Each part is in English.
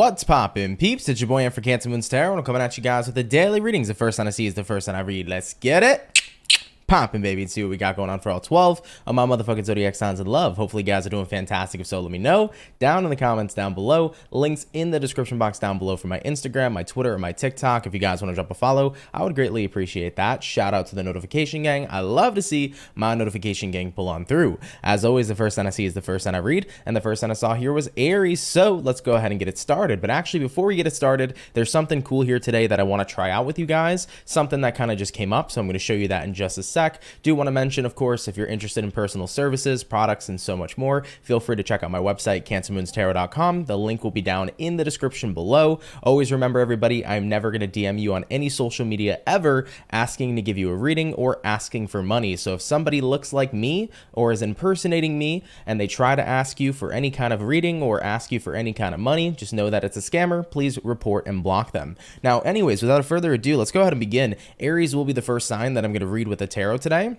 What's poppin', peeps? It's your boy for CancerMoonsTarot, and I'm coming at you guys with the daily readings. The first sign I see is the first sign I read. Let's get it poppin', baby, and see what we got going on for all 12 of my motherfucking zodiac signs in love. Hopefully you guys are doing fantastic. If so, let me know down in the comments down below. Links in the description box down below for my Instagram, my Twitter, or my TikTok. If you guys want to drop a follow, I would greatly appreciate that. Shout out to the notification gang. I love to see my notification gang pull on through. As always, the first sign I see is the first sign I read, and the first sign I saw here was Aries. So let's go ahead and get it started. But actually, before we get it started, there's something cool here today that I want to try out with you guys. Something that kind of just came up, so I'm going to show you that in just a sec. Do want to mention, of course, if you're interested in personal services, products, and so much more, feel free to check out my website, CancerMoonsTarot.com. The link will be down in the description below. Always remember, everybody, I'm never going to DM you on any social media ever asking to give you a reading or asking for money. So if somebody looks like me or is impersonating me and they try to ask you for any kind of reading or ask you for any kind of money, just know that it's a scammer. Please report and block them. Now, anyways, without further ado, let's go ahead and begin. Aries will be the first sign that I'm going to read with the tarot today.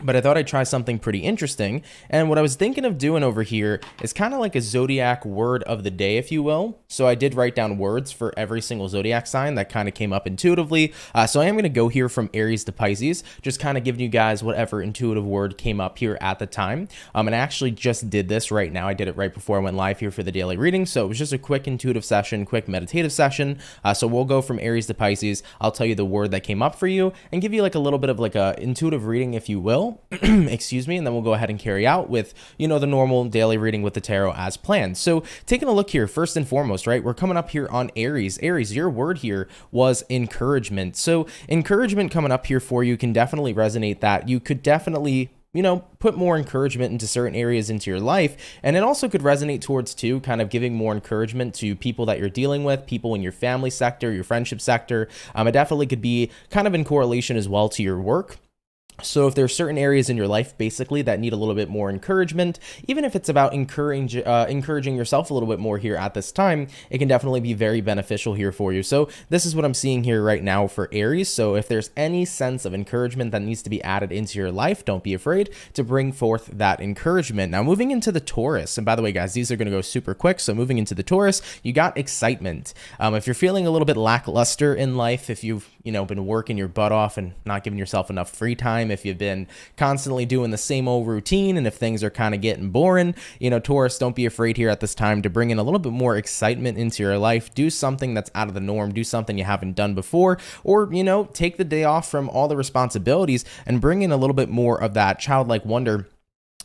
But I thought I'd try something pretty interesting. And what I was thinking of doing over here is kind of like a zodiac word of the day, if you will. So I did write down words for every single zodiac sign that kind of came up intuitively. So I am going to go here from Aries to Pisces, just kind of giving you guys whatever intuitive word came up here at the time. And I actually just did this right now. I did it right before I went live here for the daily reading. So it was just a quick intuitive session, quick meditative session. So we'll go from Aries to Pisces. I'll tell you the word that came up for you and give you like a little bit of like a intuitive reading, if you will. Excuse me, and then we'll go ahead and carry out with, you know, the normal daily reading with the tarot as planned. So taking a look here, first and foremost, right, we're coming up here on Aries. Aries, your word here was encouragement. So encouragement coming up here for you can definitely resonate that you could definitely, you know, put more encouragement into certain areas into your life. And it also could resonate towards too, kind of giving more encouragement to people that you're dealing with, people in your family sector, your friendship sector. It definitely could be kind of in correlation as well to your work. So if there's certain areas in your life basically that need a little bit more encouragement, even if it's about encouraging yourself a little bit more here at this time, it can definitely be very beneficial here for you. So this is what I'm seeing here right now for Aries. So if there's any sense of encouragement that needs to be added into your life, don't be afraid to bring forth that encouragement. Now moving into the Taurus, and by the way, guys, these are going to go super quick. So moving into the Taurus, you got excitement. If you're feeling a little bit lackluster in life, if you've, you know, been working your butt off and not giving yourself enough free time, if you've been constantly doing the same old routine, and if things are kind of getting boring, you know, Taurus, don't be afraid here at this time to bring in a little bit more excitement into your life. Do something that's out of the norm. Do something you haven't done before, or, you know, take the day off from all the responsibilities and bring in a little bit more of that childlike wonder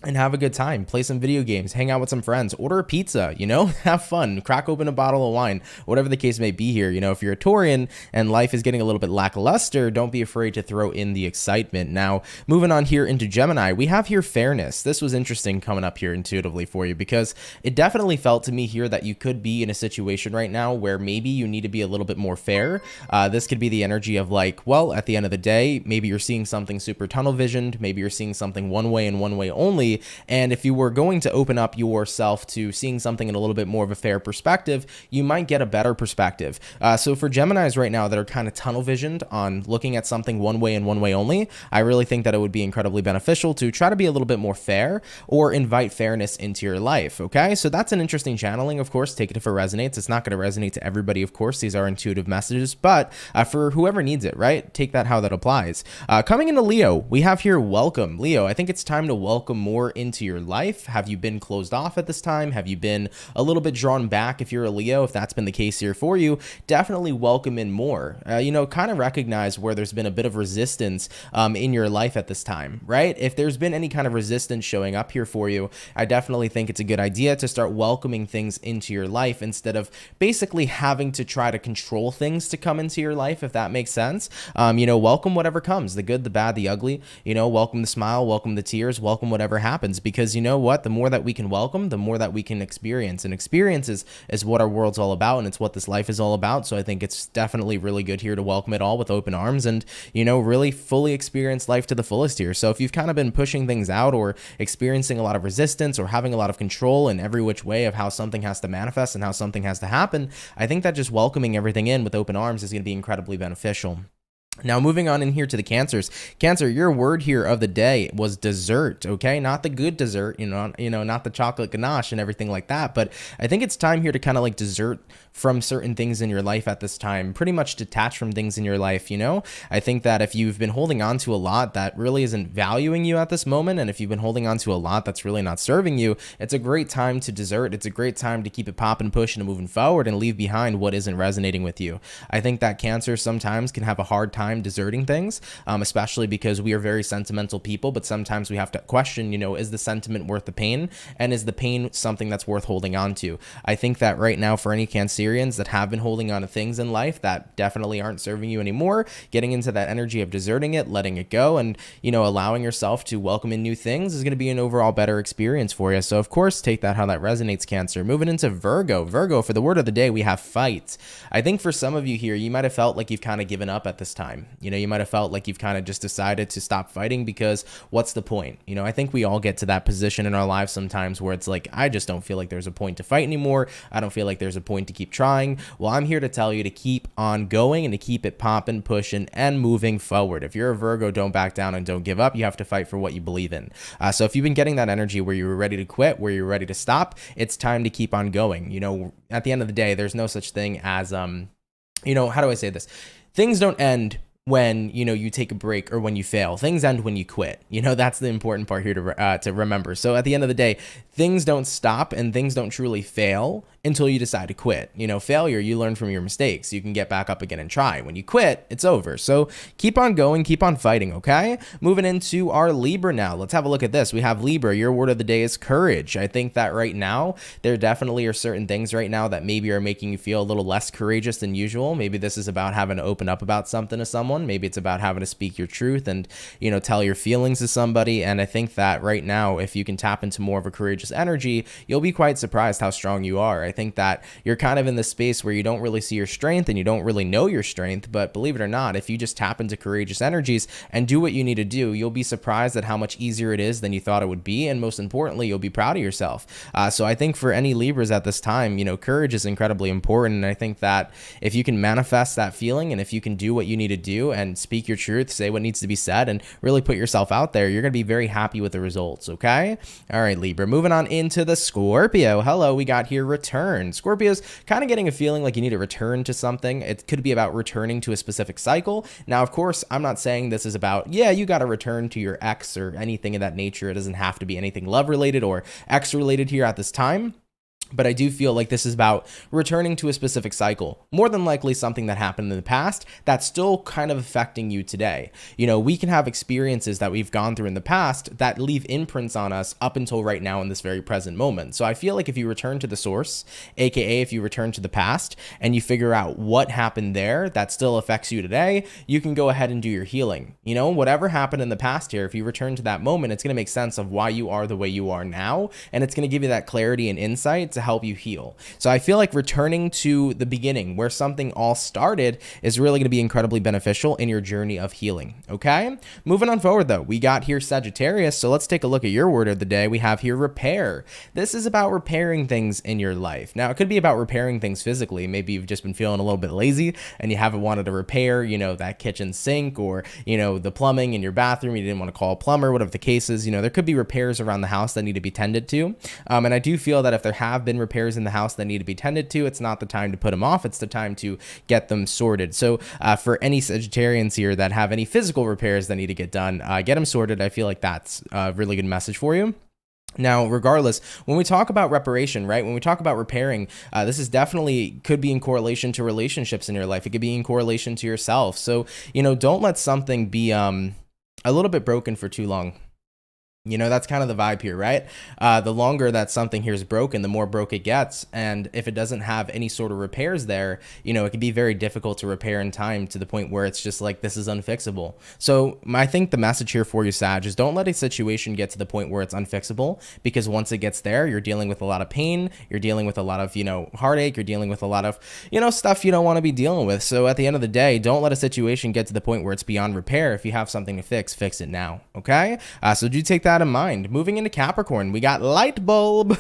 and have a good time. Play some video games, hang out with some friends, order a pizza, you know, have fun, crack open a bottle of wine, whatever the case may be here. You know, if you're a Taurian and life is getting a little bit lackluster, don't be afraid to throw in the excitement. Now, moving on here into Gemini, we have here fairness. This was interesting coming up here intuitively for you because it definitely felt to me here that you could be in a situation right now where maybe you need to be a little bit more fair. This could be the energy of like, well, at the end of the day, maybe you're seeing something super tunnel visioned, maybe you're seeing something one way and one way only. And if you were going to open up yourself to seeing something in a little bit more of a fair perspective, you might get a better perspective. So for Geminis right now that are kind of tunnel visioned on looking at something one way and one way only, I really think that it would be incredibly beneficial to try to be a little bit more fair or invite fairness into your life. Okay, so that's an interesting channeling. Of course, take it if it resonates. It's not going to resonate to everybody, of course. These are intuitive messages, but for whoever needs it, right? Take that how that applies. Coming into Leo, we have here welcome. Leo, I think it's time to welcome more into your life. Have you been closed off at this time? Have you been a little bit drawn back? If you're a Leo, if that's been the case here for you, definitely welcome in more. You know, kind of recognize where there's been a bit of resistance in your life at this time, right? If there's been any kind of resistance showing up here for you, I definitely think it's a good idea to start welcoming things into your life instead of basically having to try to control things to come into your life, if that makes sense. You know, welcome whatever comes, the good, the bad, the ugly, you know, welcome the smile, welcome the tears, welcome whatever happens, because you know what, the more that we can welcome, the more that we can experience, and experiences is what our world's all about, and it's what this life is all about. So I think it's definitely really good here to welcome it all with open arms and, you know, really fully experience life to the fullest here. So if you've kind of been pushing things out or experiencing a lot of resistance or having a lot of control in every which way of how something has to manifest and how something has to happen, I think that just welcoming everything in with open arms is going to be incredibly beneficial. Now, moving on in here to the Cancers. Cancer, your word here of the day was dessert, okay? Not the good dessert, not the chocolate ganache and everything like that, but I think it's time here to kind of like dessert from certain things in your life at this time, pretty much detach from things in your life, I think that if you've been holding on to a lot that really isn't valuing you at this moment, and if you've been holding on to a lot that's really not serving you, it's a great time to dessert. It's a great time to keep it popping, pushing, and moving forward and leave behind what isn't resonating with you. I think that Cancer sometimes can have a hard time deserting things, especially because we are very sentimental people, but sometimes we have to question, is the sentiment worth the pain? And is the pain something that's worth holding on to? I think that right now for any Cancerians that have been holding on to things in life that definitely aren't serving you anymore, getting into that energy of deserting it, letting it go, and, allowing yourself to welcome in new things is going to be an overall better experience for you. So of course, take that how that resonates, Cancer. Moving into Virgo. Virgo, for the word of the day, we have fight. I think for some of you here, you might have felt like you've kind of given up at this time. You might have felt like you've kind of just decided to stop fighting because what's the point? I think we all get to that position in our lives sometimes where it's like, I just don't feel like there's a point to fight anymore. I don't feel like there's a point to keep trying. Well, I'm here to tell you to keep on going and to keep it popping, pushing, and moving forward. If you're a Virgo, don't back down and don't give up. You have to fight for what you believe in. So if you've been getting that energy where you were ready to quit, where you're ready to stop, it's time to keep on going. At the end of the day, there's no such thing as, how do I say this? Things don't end when you take a break or when you fail. Things end when you quit. That's the important part here to remember. So at the end of the day, things don't stop and things don't truly fail until you decide to quit. Failure, you learn from your mistakes. You can get back up again and try. When you quit, it's over. So keep on going, keep on fighting, okay? Moving into our Libra now. Let's have a look at this. We have Libra. Your word of the day is courage. I think that right now, there definitely are certain things right now that maybe are making you feel a little less courageous than usual. Maybe this is about having to open up about something to someone. Maybe it's about having to speak your truth and, tell your feelings to somebody. And I think that right now, if you can tap into more of a courageous energy, you'll be quite surprised how strong you are. I think that you're kind of in this space where you don't really see your strength and you don't really know your strength, but believe it or not, if you just tap into courageous energies and do what you need to do, you'll be surprised at how much easier it is than you thought it would be. And most importantly, you'll be proud of yourself. So I think for any Libras at this time, courage is incredibly important. And I think that if you can manifest that feeling and if you can do what you need to do and speak your truth, say what needs to be said, and really put yourself out there, you're going to be very happy with the results, okay? All right, Libra. Moving on into the Scorpio. Hello, we got here return. Scorpio's kind of getting a feeling like you need to return to something. It could be about returning to a specific cycle. Now, of course, I'm not saying this is about, you got to return to your ex or anything of that nature. It doesn't have to be anything love related or ex related here at this time. But I do feel like this is about returning to a specific cycle, more than likely something that happened in the past that's still kind of affecting you today. We can have experiences that we've gone through in the past that leave imprints on us up until right now in this very present moment. So I feel like if you return to the source, aka if you return to the past and you figure out what happened there that still affects you today, you can go ahead and do your healing. Whatever happened in the past here, if you return to that moment, it's going to make sense of why you are the way you are now, and it's going to give you that clarity and insight to help you heal. So I feel like returning to the beginning where something all started is really going to be incredibly beneficial in your journey of healing. Okay, moving on forward though, we got here Sagittarius. So let's take a look at your word of the day. We have here repair. This is about repairing things in your life. Now it could be about repairing things physically. Maybe you've just been feeling a little bit lazy and you haven't wanted to repair, that kitchen sink or, the plumbing in your bathroom. You didn't want to call a plumber, whatever the case is. There could be repairs around the house that need to be tended to. And I do feel that if there have been repairs in the house that need to be tended to, it's not the time to put them off. It's the time to get them sorted. So for any Sagittarians here that have any physical repairs that need to get done, get them sorted. I feel like that's a really good message for you. Now, regardless, when we talk about reparation, right, when we talk about repairing, this is definitely could be in correlation to relationships in your life. It could be in correlation to yourself. So, don't let something be a little bit broken for too long. That's kind of the vibe here, right? The longer that something here is broken, the more broke it gets. And if it doesn't have any sort of repairs there, it can be very difficult to repair in time to the point where it's just like, this is unfixable. So I think the message here for you, Sag, is don't let a situation get to the point where it's unfixable, because once it gets there, you're dealing with a lot of pain. You're dealing with a lot of, heartache. You're dealing with a lot of, stuff you don't want to be dealing with. So at the end of the day, don't let a situation get to the point where it's beyond repair. If you have something to fix it now. Okay? So do take that that in mind. Moving into Capricorn, we got light bulb.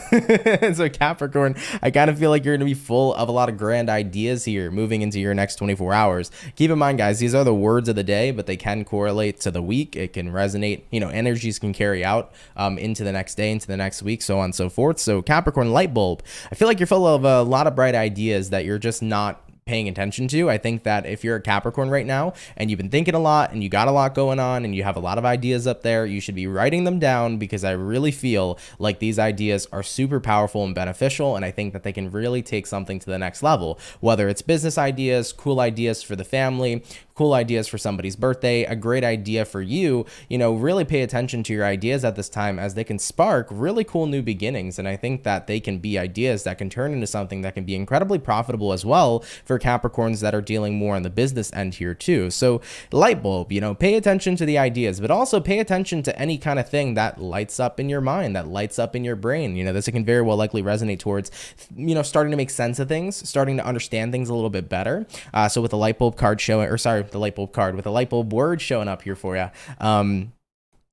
So Capricorn, I kind of feel like you're going to be full of a lot of grand ideas here moving into your next 24 hours. Keep in mind, guys, these are the words of the day, but they can correlate to the week. It can resonate, you know, energies can carry out into the next day, into the next week, so on and so forth. So Capricorn light bulb, I feel like you're full of a lot of bright ideas that you're just not paying attention to. I think that if you're a Capricorn right now and you've been thinking a lot and you got a lot going on and you have a lot of ideas up there, you should be writing them down, because I really feel like these ideas are super powerful and beneficial, and I think that they can really take something to the next level, whether it's business ideas, cool ideas for the family, cool ideas for somebody's birthday, a great idea for you. You know, really pay attention to your ideas at this time, as they can spark really cool new beginnings. And I think that they can be ideas that can turn into something that can be incredibly profitable as well for Capricorns that are dealing more on the business end here too. So light bulb, you know, pay attention to the ideas, but also pay attention to any kind of thing that lights up in your mind, that lights up in your brain. You know, this can very well likely resonate towards, you know, starting to make sense of things, starting to understand things a little bit better. So with the light bulb card showing, or sorry, the light bulb card with a light bulb word showing up here for you,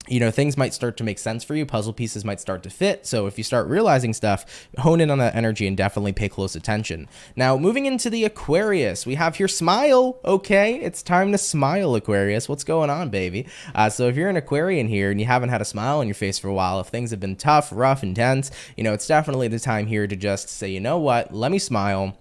you know, things might start to make sense for you. Puzzle pieces might start to fit. So if you start realizing stuff, hone in on that energy and definitely pay close attention. Now, moving into the Aquarius, we have here smile. Okay, it's time to smile, Aquarius. What's going on, baby? So if you're an Aquarian here and you haven't had a smile on your face for a while, if things have been tough, rough, intense, you know, it's definitely the time here to just say, you know what, let me smile.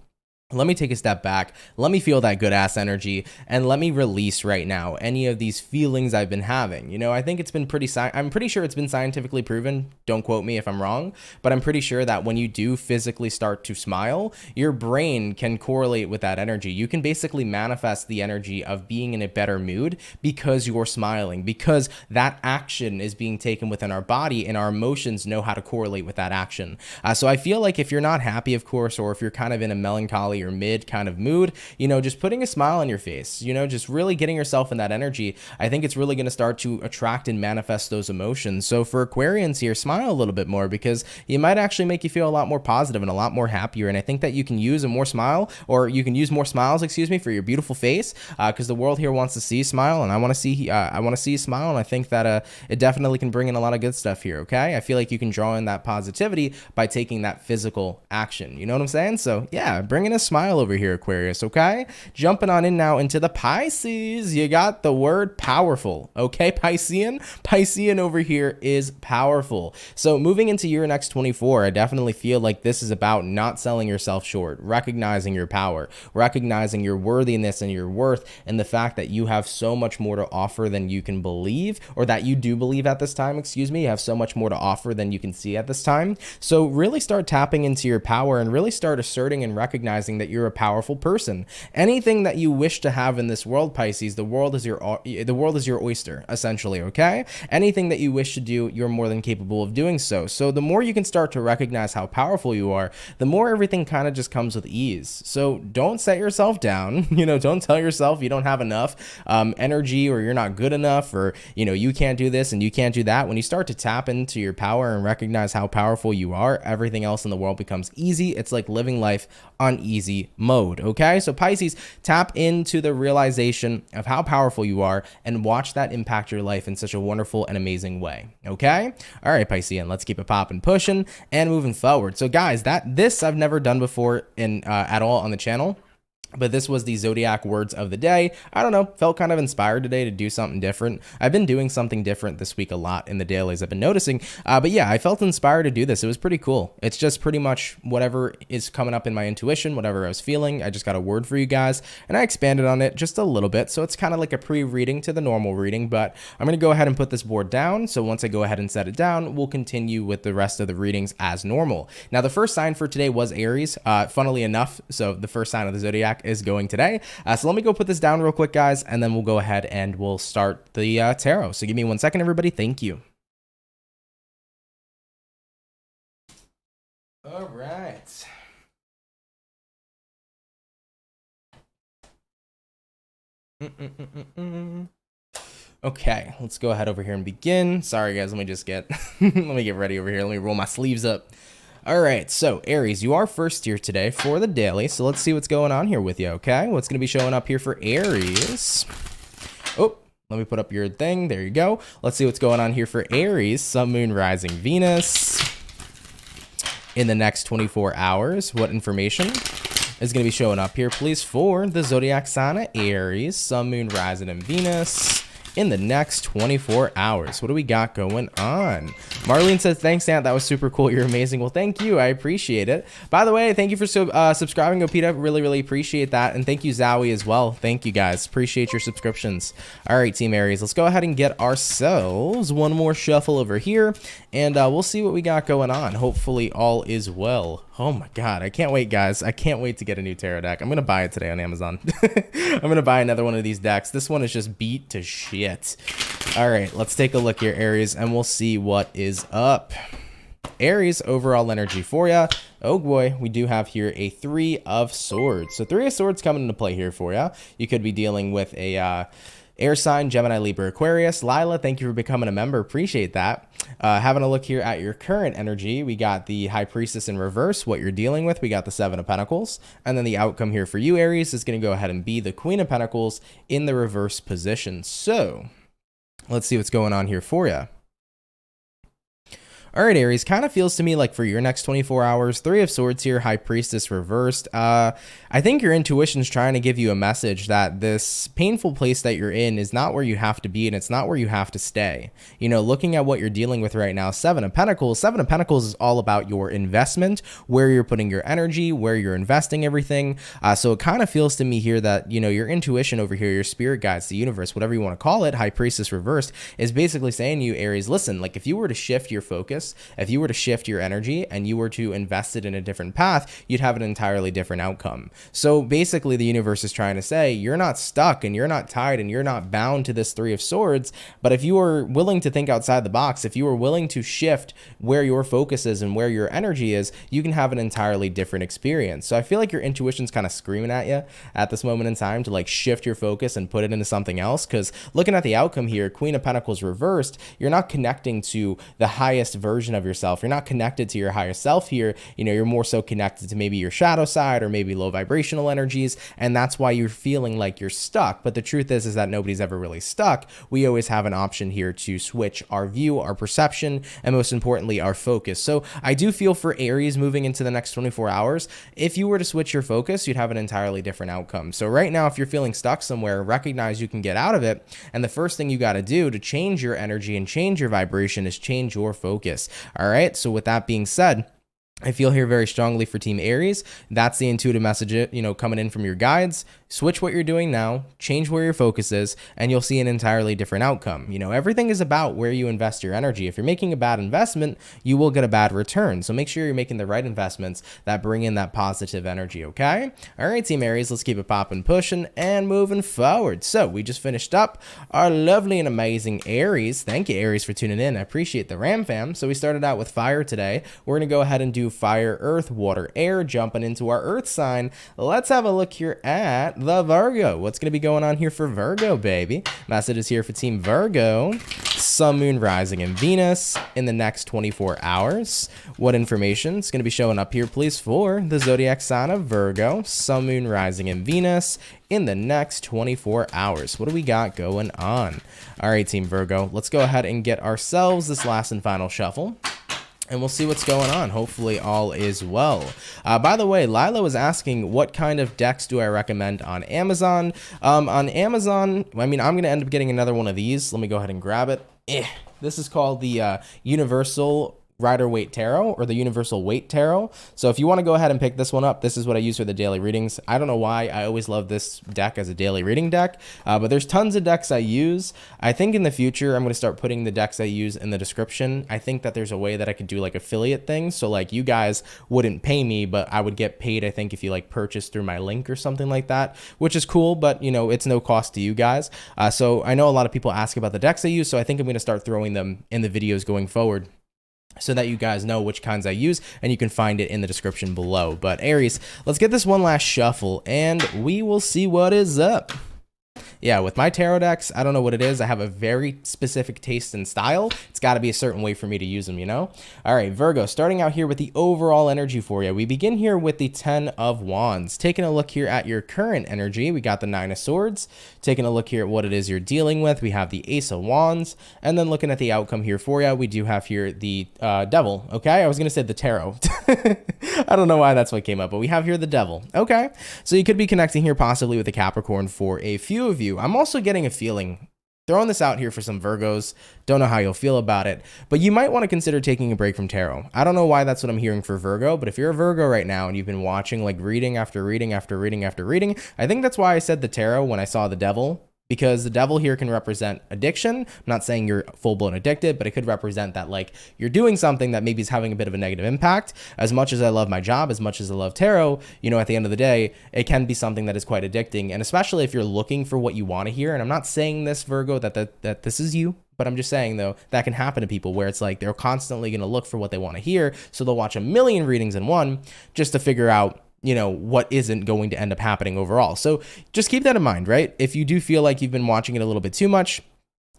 Let me take a step back. Let me feel that good ass energy, and let me release right now any of these feelings I've been having. You know, I think it's been I'm pretty sure it's been scientifically proven. Don't quote me if I'm wrong, but I'm pretty sure that when you do physically start to smile, your brain can correlate with that energy. You can basically manifest the energy of being in a better mood because you're smiling, because that action is being taken within our body, and our emotions know how to correlate with that action. So I feel like if you're not happy, of course, or if you're kind of in a melancholy or mid kind of mood, you know, just putting a smile on your face, you know, just really getting yourself in that energy, I think it's really going to start to attract and manifest those emotions. So for Aquarians here, smile a little bit more, because it might actually make you feel a lot more positive and a lot more happier. And I think that you can use more smiles, excuse me, for your beautiful face, because the world here wants to see smile, and I want to see you smile, and I think that it definitely can bring in a lot of good stuff here. Okay, I feel like you can draw in that positivity by taking that physical action. You know what I'm saying? So yeah, bring in a smile over here, Aquarius. Okay, jumping on in now into the Pisces, you got the word powerful. Okay, Piscean over here is powerful. So moving into your next 24, I definitely feel like this is about not selling yourself short, recognizing your power, recognizing your worthiness and your worth, and the fact that you have so much more to offer than you can believe, or that you do believe at this time, excuse me. You have so much more to offer than you can see at this time. So really start tapping into your power, and really start asserting and recognizing that you're a powerful person. Anything that you wish to have in this world, Pisces, the world is your oyster, essentially. Okay, anything that you wish to do, you're more than capable of doing so. So the more you can start to recognize how powerful you are, the more everything kind of just comes with ease. So don't set yourself down. You know, don't tell yourself you don't have enough energy, or you're not good enough, or, you know, you can't do this and you can't do that. When you start to tap into your power and recognize how powerful you are, everything else in the world becomes easy. It's like living life on easy mode. Okay, so Pisces, tap into the realization of how powerful you are, and watch that impact your life in such a wonderful and amazing way. Okay, all right, Piscean, let's keep it popping, pushing, and moving forward. So guys, this I've never done before at all on the channel. But this was the Zodiac words of the day. I don't know, felt kind of inspired today to do something different. I've been doing something different this week a lot in the dailies, I've been noticing. But yeah, I felt inspired to do this. It was pretty cool. It's just pretty much whatever is coming up in my intuition, whatever I was feeling. I just got a word for you guys, and I expanded on it just a little bit. So it's kind of like a pre-reading to the normal reading, but I'm going to go ahead and put this board down. So once I go ahead and set it down, we'll continue with the rest of the readings as normal. Now, the first sign for today was Aries, funnily enough. So the first sign of the Zodiac is going today. So let me go put this down real quick, guys, and then we'll go ahead and we'll start the tarot. So give me 1 second, everybody. Thank you. All right. Okay, let's go ahead over here and begin. Sorry, guys. Let me just get let me get ready over here. Let me roll my sleeves up. All right, so Aries, you are first here today for the daily. So let's see what's going on here with you, okay? What's going to be showing up here for Aries? Oh, Let me put up your thing. There you go. Let's see what's going on here for Aries, Sun, Moon, Rising, Venus. In the next 24 hours, what information is going to be showing up here, please, for the zodiac sign of Aries, Sun, Moon, Rising, and Venus in the next 24 hours? What do we got going on? Marlene says, thanks, Aunt. That was super cool. You're amazing. Well, thank you. I appreciate it. By the way, thank you for subscribing, Opita. Really, really appreciate that. And thank you, Zowie, as well. Thank you, guys. Appreciate your subscriptions. All right, Team Aries, let's go ahead and get ourselves one more shuffle over here, and we'll see what we got going on. Hopefully, all is well. Oh my God, I can't wait, guys. I can't wait to get a new tarot deck. I'm going to buy it today on Amazon. I'm going to buy another one of these decks. This one is just beat to shit. All right, let's take a look here, Aries, and we'll see what is up. Aries, overall energy for you. Oh boy, we do have here a 3 of Swords. So 3 of Swords coming into play here for you. You could be dealing with a air sign, Gemini, Libra, Aquarius. Lila, thank you for becoming a member. Appreciate that. Having a look here at your current energy, we got the High Priestess in reverse, what you're dealing with. We got the 7 of Pentacles. And then the outcome here for you, Aries, is going to go ahead and be the Queen of Pentacles in the reverse position. So let's see what's going on here for you. All right, Aries, kind of feels to me like for your next 24 hours, 3 of Swords here, High Priestess reversed. I think your intuition's trying to give you a message that this painful place that you're in is not where you have to be, and it's not where you have to stay. You know, looking at what you're dealing with right now, 7 of Pentacles. 7 of Pentacles is all about your investment, where you're putting your energy, where you're investing everything. So it kind of feels to me here that, you know, your intuition over here, your spirit guides, the universe, whatever you want to call it, High Priestess reversed, is basically saying to you, Aries, listen, like if you were to shift your focus, if you were to shift your energy and you were to invest it in a different path, you'd have an entirely different outcome. So basically the universe is trying to say you're not stuck and you're not tied and you're not bound to this 3 of Swords. But if you are willing to think outside the box, if you are willing to shift where your focus is and where your energy is, you can have an entirely different experience. So I feel like your intuition's kind of screaming at you at this moment in time to like shift your focus and put it into something else. Because looking at the outcome here, Queen of Pentacles reversed, you're not connecting to the highest version of yourself. You're not connected to your higher self here. You know, you're more so connected to maybe your shadow side or maybe low vibrational energies, and that's why you're feeling like you're stuck. But the truth is that nobody's ever really stuck. We always have an option here to switch our view, our perception, and most importantly, our focus. So I do feel for Aries moving into the next 24 hours, if you were to switch your focus, you'd have an entirely different outcome. So right now, if you're feeling stuck somewhere, recognize you can get out of it. And the first thing you got to do to change your energy and change your vibration is change your focus. All right. So with that being said, I feel here very strongly for Team Aries. That's the intuitive message, you know, coming in from your guides. Switch what you're doing now, change where your focus is, and you'll see an entirely different outcome. You know, everything is about where you invest your energy. If you're making a bad investment, you will get a bad return. So make sure you're making the right investments that bring in that positive energy, okay? All right, Team Aries, let's keep it popping, pushing, and moving forward. So we just finished up our lovely and amazing Aries. Thank you, Aries, for tuning in. I appreciate the Ram fam. So we started out with fire today. We're going to go ahead and do fire, earth, water, air, jumping into our earth sign. Let's have a look here at the Virgo. What's going to be going on here for Virgo, baby? Message is here for Team Virgo. Sun, Moon, Rising, and Venus in the next 24 hours. What information is going to be showing up here, please, for the zodiac sign of Virgo, Sun, Moon, Rising, and Venus in the next 24 hours? What do we got going on? All right, Team Virgo, let's go ahead and get ourselves this last and final shuffle, and we'll see what's going on. Hopefully all is well. By the way, Lila was asking what kind of decks do I recommend on Amazon. On Amazon, I mean, I'm going to end up getting another one of these. Let me go ahead and grab it. This is called the Universal Rider-Waite Tarot, or the Universal Weight Tarot. So if you want to go ahead and pick this one up, this is what I use for the daily readings. I don't know why I always love this deck as a daily reading deck, but there's tons of decks I use. I think in the future I'm going to start putting the decks I use in the description. I think that there's a way that I could do like affiliate things, so like you guys wouldn't pay me, but I would get paid, I think, if you like purchase through my link or something like that, which is cool, but you know, it's no cost to you guys. So I know a lot of people ask about the decks I use, so I think I'm going to start throwing them in the videos going forward, so that you guys know which kinds I use, and you can find it in the description below. But Aries, let's get this one last shuffle, and we will see what is up. Yeah, with my tarot decks, I don't know what it is. I have a very specific taste and style. It's got to be a certain way for me to use them, you know? All right, Virgo, starting out here with the overall energy for you. We begin here with the 10 of Wands. Taking a look here at your current energy, we got the 9 of Swords. Taking a look here at what it is you're dealing with, we have the Ace of Wands. And then looking at the outcome here for you, we do have here the Devil, okay? I was going to say the Tarot. I don't know why that's what came up, but we have here the Devil. Okay, so you could be connecting here possibly with a Capricorn for a few of you. I'm also getting a feeling, throwing this out here for some Virgos, don't know how you'll feel about it, but you might want to consider taking a break from tarot. I don't know why that's what I'm hearing for Virgo, but if you're a Virgo right now and you've been watching like reading after reading after reading after reading, I think that's why I said the Tarot when I saw the Devil. Because the Devil here can represent addiction. I'm not saying you're full-blown addicted, but it could represent that like you're doing something that maybe is having a bit of a negative impact. As much as I love my job, as much as I love tarot, you know, at the end of the day, it can be something that is quite addicting. And especially if you're looking for what you want to hear. And I'm not saying this, Virgo, that this is you. But I'm just saying, though, that can happen to people where it's like they're constantly going to look for what they want to hear. So they'll watch a million readings in one just to figure out, you know, what isn't going to end up happening overall. So just keep that in mind, right? If you do feel like you've been watching it a little bit too much,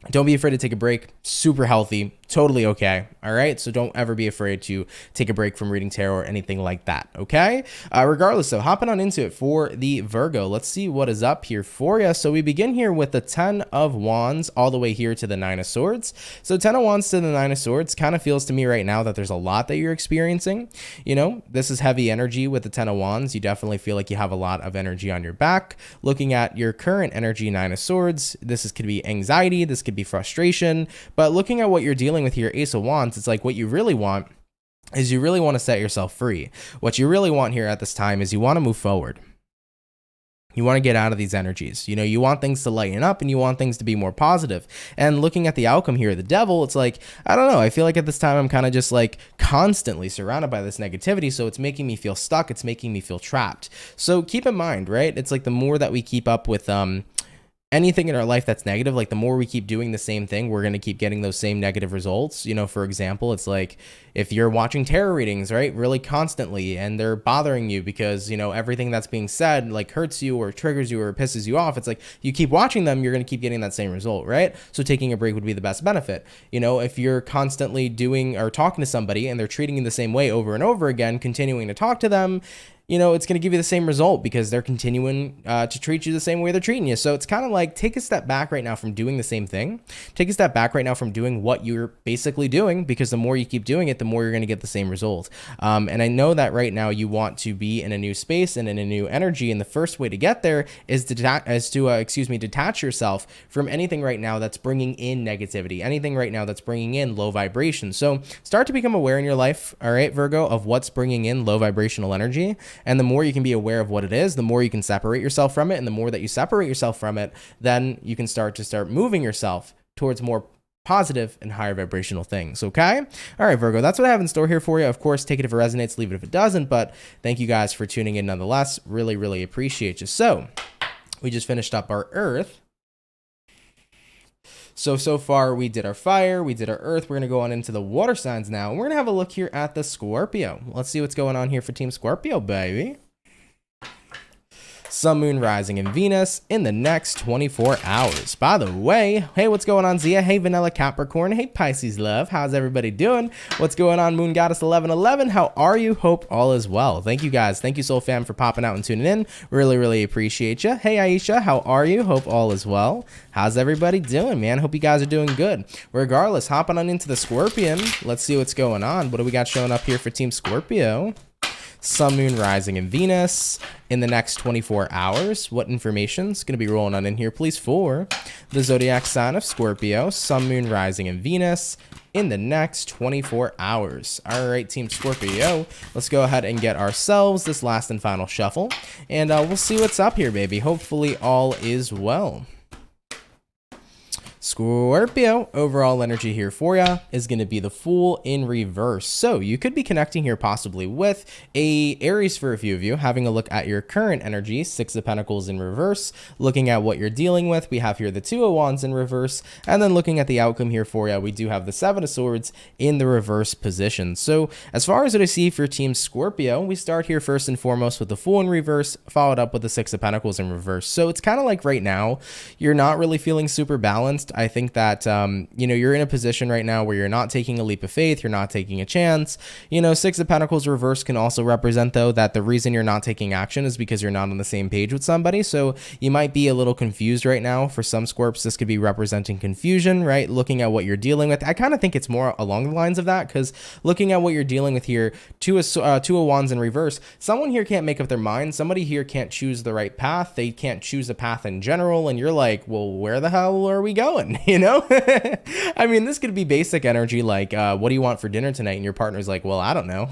don't be afraid to take a break. Super healthy, totally okay. All right. So don't ever be afraid to take a break from reading tarot or anything like that. Okay. Regardless, so hopping on into it for the Virgo, let's see what is up here for you. So we begin here with the 10 of Wands all the way here to the 9 of Swords. So 10 of Wands to the 9 of Swords kind of feels to me right now that there's a lot that you're experiencing. You know, this is heavy energy with the 10 of Wands. You definitely feel like you have a lot of energy on your back. Looking at your current energy, 9 of Swords, could be anxiety. This could be frustration, but looking at what you're dealing with here, Ace of Wands, it's like what you really want is you really want to set yourself free. What you really want here at this time is you want to move forward. You want to get out of these energies. You know, you want things to lighten up and you want things to be more positive. And looking at the outcome here, the Devil, it's like, I don't know. I feel like at this time, I'm kind of just like constantly surrounded by this negativity. So it's making me feel stuck. It's making me feel trapped. So keep in mind, right? It's like the more that we keep up with, anything in our life that's negative, like the more we keep doing the same thing, we're going to keep getting those same negative results. You know, for example, it's like if you're watching tarot readings, right, really constantly, and they're bothering you because, you know, everything that's being said like hurts you or triggers you or pisses you off. It's like you keep watching them, you're going to keep getting that same result, right? So taking a break would be the best benefit. You know, if you're constantly doing or talking to somebody and they're treating you the same way over and over again, continuing to talk to them, you know, it's going to give you the same result because they're continuing to treat you the same way they're treating you. So it's kind of like take a step back right now from doing the same thing. Take a step back right now from doing what you're basically doing, because the more you keep doing it, the more you're going to get the same result. And I know that right now you want to be in a new space and in a new energy. And the first way to get there is to detach yourself from anything right now that's bringing in negativity, anything right now that's bringing in low vibration. So start to become aware in your life, all right, Virgo, of what's bringing in low vibrational energy. And the more you can be aware of what it is, the more you can separate yourself from it. And the more that you separate yourself from it, then you can start moving yourself towards more positive and higher vibrational things. Okay. All right, Virgo, that's what I have in store here for you. Of course, take it if it resonates, leave it if it doesn't. But thank you guys for tuning in nonetheless. Really, really appreciate you. So we just finished up our Earth. So far we did our fire, we did our earth. We're going to go on into the water signs now. And we're going to have a look here at the Scorpio. Let's see what's going on here for Team Scorpio, baby. Sun, Moon, Rising, and Venus in the next 24 hours. By the way, hey, what's going on, Zia? Hey, Vanilla Capricorn. Hey, Pisces love. How's everybody doing? What's going on, Moon Goddess 1111? How are you? Hope all is well. Thank you, guys. Thank you, Soul Fam, for popping out and tuning in. Really, really appreciate you. Hey, Aisha. How are you? Hope all is well. How's everybody doing, man? Hope you guys are doing good. Regardless, hopping on into the Scorpion. Let's see what's going on. What do we got showing up here for Team Scorpio? Sun, Moon, Rising, and Venus in the next 24 hours. What information is going to be rolling on in here, please, for the zodiac sign of Scorpio, Sun, Moon, Rising, and Venus in the next 24 hours. All right, Team Scorpio, let's go ahead and get ourselves this last and final shuffle, and we'll see what's up here, baby. Hopefully all is well. Scorpio, overall energy here for you is going to be the Fool in reverse. So you could be connecting here possibly with a Aries for a few of you, having a look at your current energy, Six of Pentacles in reverse, looking at what you're dealing with. We have here the Two of Wands in reverse, and then looking at the outcome here for you, we do have the Seven of Swords in the reverse position. So as far as what I see for Team Scorpio, we start here first and foremost with the Fool in reverse, followed up with the Six of Pentacles in reverse. So it's kind of like right now, you're not really feeling super balanced. I think that, you're in a position right now where you're not taking a leap of faith. You're not taking a chance. Six of Pentacles reverse can also represent, though, that the reason you're not taking action is because you're not on the same page with somebody. So you might be a little confused right now. For some Scorps, this could be representing confusion, right? Looking at what you're dealing with. I kind of think it's more along the lines of that, because looking at what you're dealing with here, Two of Wands in reverse, someone here can't make up their mind. Somebody here can't choose the right path. They can't choose a path in general. And you're like, well, where the hell are we going? I mean, this could be basic energy like, what do you want for dinner tonight? And your partner's like, well, I don't know.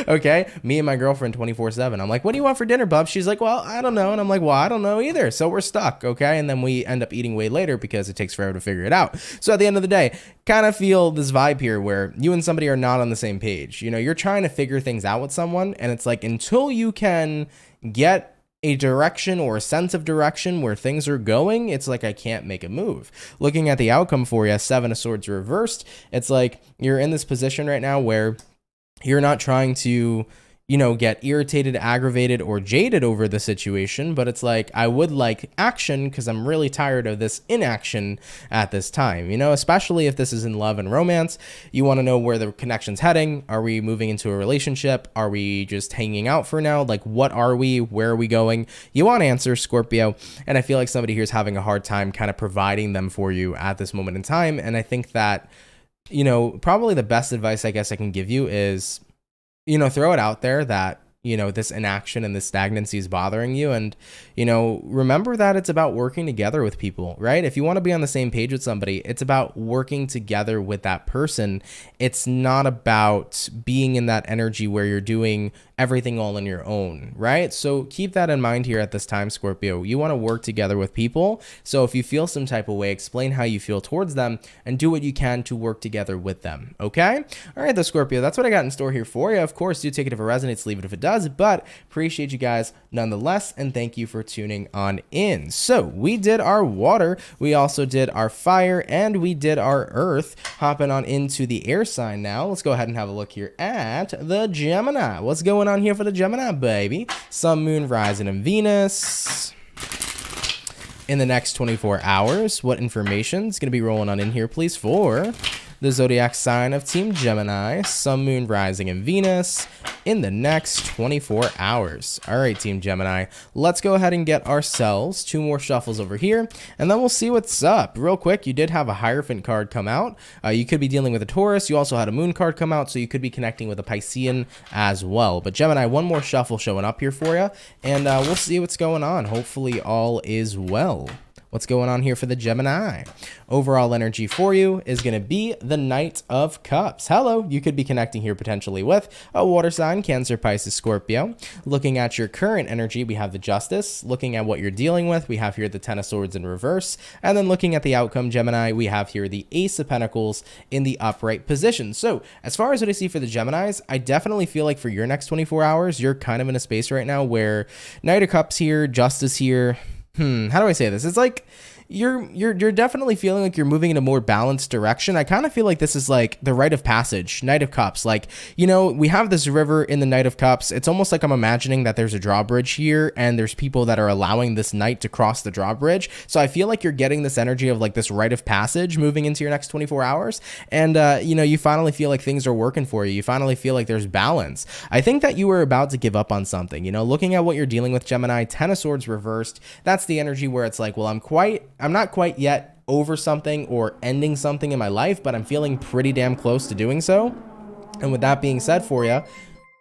Okay, me and my girlfriend 24/7. I'm like, what do you want for dinner, bub? She's like, well, I don't know. And I'm like, well, I don't know either. So we're stuck. Okay, and then we end up eating way later because it takes forever to figure it out. So at the end of the day, kind of feel this vibe here where you and somebody are not on the same page. You're trying to figure things out with someone, and it's like, until you can get a direction or a sense of direction where things are going, it's like, I can't make a move. Looking at the outcome for you, Seven of Swords reversed, it's like you're in this position right now where you're not trying to get irritated, aggravated, or jaded over the situation, but it's like, I would like action because I'm really tired of this inaction at this time, especially if this is in love and romance. You want to know where the connection's heading. Are we moving into a relationship? Are we just hanging out for now? Like, what are we? Where are we going? You want answers, Scorpio, and I feel like somebody here is having a hard time kind of providing them for you at this moment in time, and I think that, probably the best advice I guess I can give you is, throw it out there that, this inaction and this stagnancy is bothering you. And, remember that it's about working together with people, right? If you want to be on the same page with somebody, it's about working together with that person. It's not about being in that energy where you're doing everything all on your own, right? So keep that in mind here at this time, Scorpio. You want to work together with people. So if you feel some type of way, explain how you feel towards them and do what you can to work together with them, okay? All right, though, Scorpio, that's what I got in store here for you. Of course, do take it if it resonates, leave it if it does, but appreciate you guys nonetheless, and thank you for tuning on in. So we did our water, we also did our fire, and we did our earth. Hopping on into the air sign now. Let's go ahead and have a look here at the Gemini. What's going on here for the Gemini, baby? Sun, Moon, Rising, and Venus. In the next 24 hours, what information is going to be rolling on in here, please, for the zodiac sign of Team Gemini, Sun, Moon, Rising, and Venus in the next 24 hours. All right, Team Gemini, let's go ahead and get ourselves two more shuffles over here, and then we'll see what's up. Real quick, you did have a Hierophant card come out. You could be dealing with a Taurus. You also had a Moon card come out, so you could be connecting with a Piscean as well. But Gemini, one more shuffle showing up here for you, and we'll see what's going on. Hopefully all is well. What's going on here for the Gemini? Overall energy for you is going to be the Knight of Cups. Hello, you could be connecting here potentially with a water sign, Cancer, Pisces, Scorpio. Looking at your current energy, we have the Justice. Looking at what you're dealing with, we have here the Ten of Swords in reverse. And then looking at the outcome, Gemini, we have here the Ace of Pentacles in the upright position. So as far as what I see for the Geminis, I definitely feel like for your next 24 hours, you're kind of in a space right now where Knight of Cups here, Justice here. How do I say this? It's like you're definitely feeling like you're moving in a more balanced direction. I kind of feel like this is like the rite of passage, Knight of Cups. Like, we have this river in the Knight of Cups. It's almost like I'm imagining that there's a drawbridge here and there's people that are allowing this knight to cross the drawbridge. So I feel like you're getting this energy of like this rite of passage moving into your next 24 hours. And, you finally feel like things are working for you. You finally feel like there's balance. I think that you were about to give up on something, looking at what you're dealing with, Gemini, Ten of Swords reversed. That's the energy where it's like, well, I'm not quite yet over something or ending something in my life, but I'm feeling pretty damn close to doing so. And with that being said for you,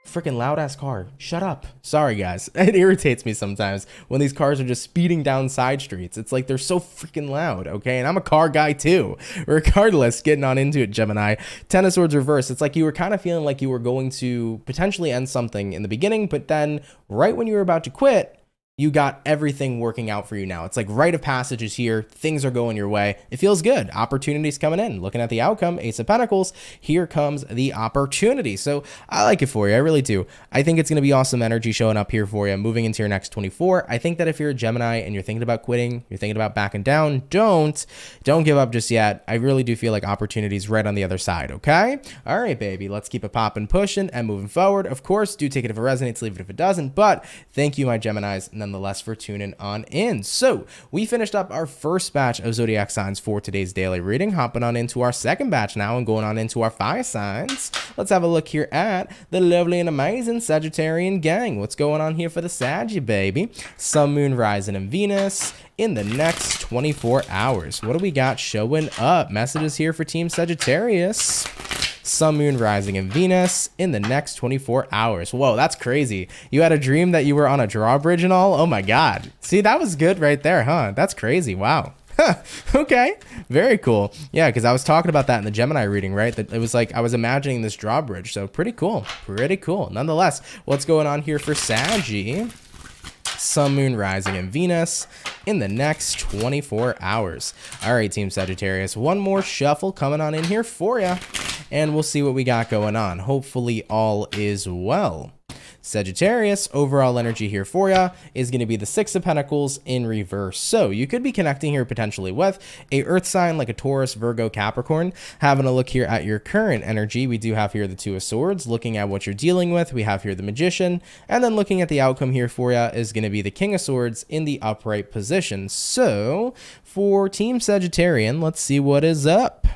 freaking loud ass car, shut up. Sorry guys, it irritates me sometimes when these cars are just speeding down side streets. It's like they're so freaking loud, okay? And I'm a car guy too. Regardless, getting on into it, Gemini. Ten of Swords reverse. It's like you were kind of feeling like you were going to potentially end something in the beginning, but then right when you were about to quit, You got everything working out for you now. It's like rite of passage is here. Things are going your way. It feels good. Opportunities coming in. Looking at the outcome, Ace of Pentacles, here comes the opportunity. So I like it for you. I really do. I think it's going to be awesome energy showing up here for you moving into your next 24. I think that if you're a Gemini and you're thinking about quitting, you're thinking about backing down, don't give up just yet. I really do feel like opportunities right on the other side, okay? All right, baby. Let's keep it popping, pushing, and moving forward. Of course, do take it if it resonates, leave it if it doesn't. But thank you, my Geminis, nonetheless, for tuning on in. So we finished up our first batch of zodiac signs for today's daily reading, hopping on into our second batch now and going on into our fire signs. Let's have a look here at the lovely and amazing Sagittarian gang. What's going on here for the Saggy, baby? Sun, Moon, Rising, and Venus in the next 24 hours. What do we got showing up? Messages here for Team Sagittarius. Sun, Moon, Rising, and Venus in the next 24 hours. Whoa, that's crazy. You had a dream that you were on a drawbridge and all? Oh my God. See, that was good right there, huh? That's crazy. Wow. Okay, very cool. Yeah, because I was talking about that in the Gemini reading, right? That it was like I was imagining this drawbridge. So pretty cool. Pretty cool. Nonetheless, what's going on here for Saggy? Sun, Moon, Rising, and Venus in the next 24 hours. All right, Team Sagittarius, one more shuffle coming on in here for you, and we'll see what we got going on. Hopefully all is well. Sagittarius, overall energy here for you is going to be the Six of Pentacles in reverse. So you could be connecting here potentially with a earth sign like a Taurus, Virgo, Capricorn. Having a look here at your current energy, we do have here the Two of Swords. Looking at what you're dealing with, we have here the Magician. And then looking at the outcome here for you is going to be the King of Swords in the upright position. So for Team Sagittarian, let's see what is up.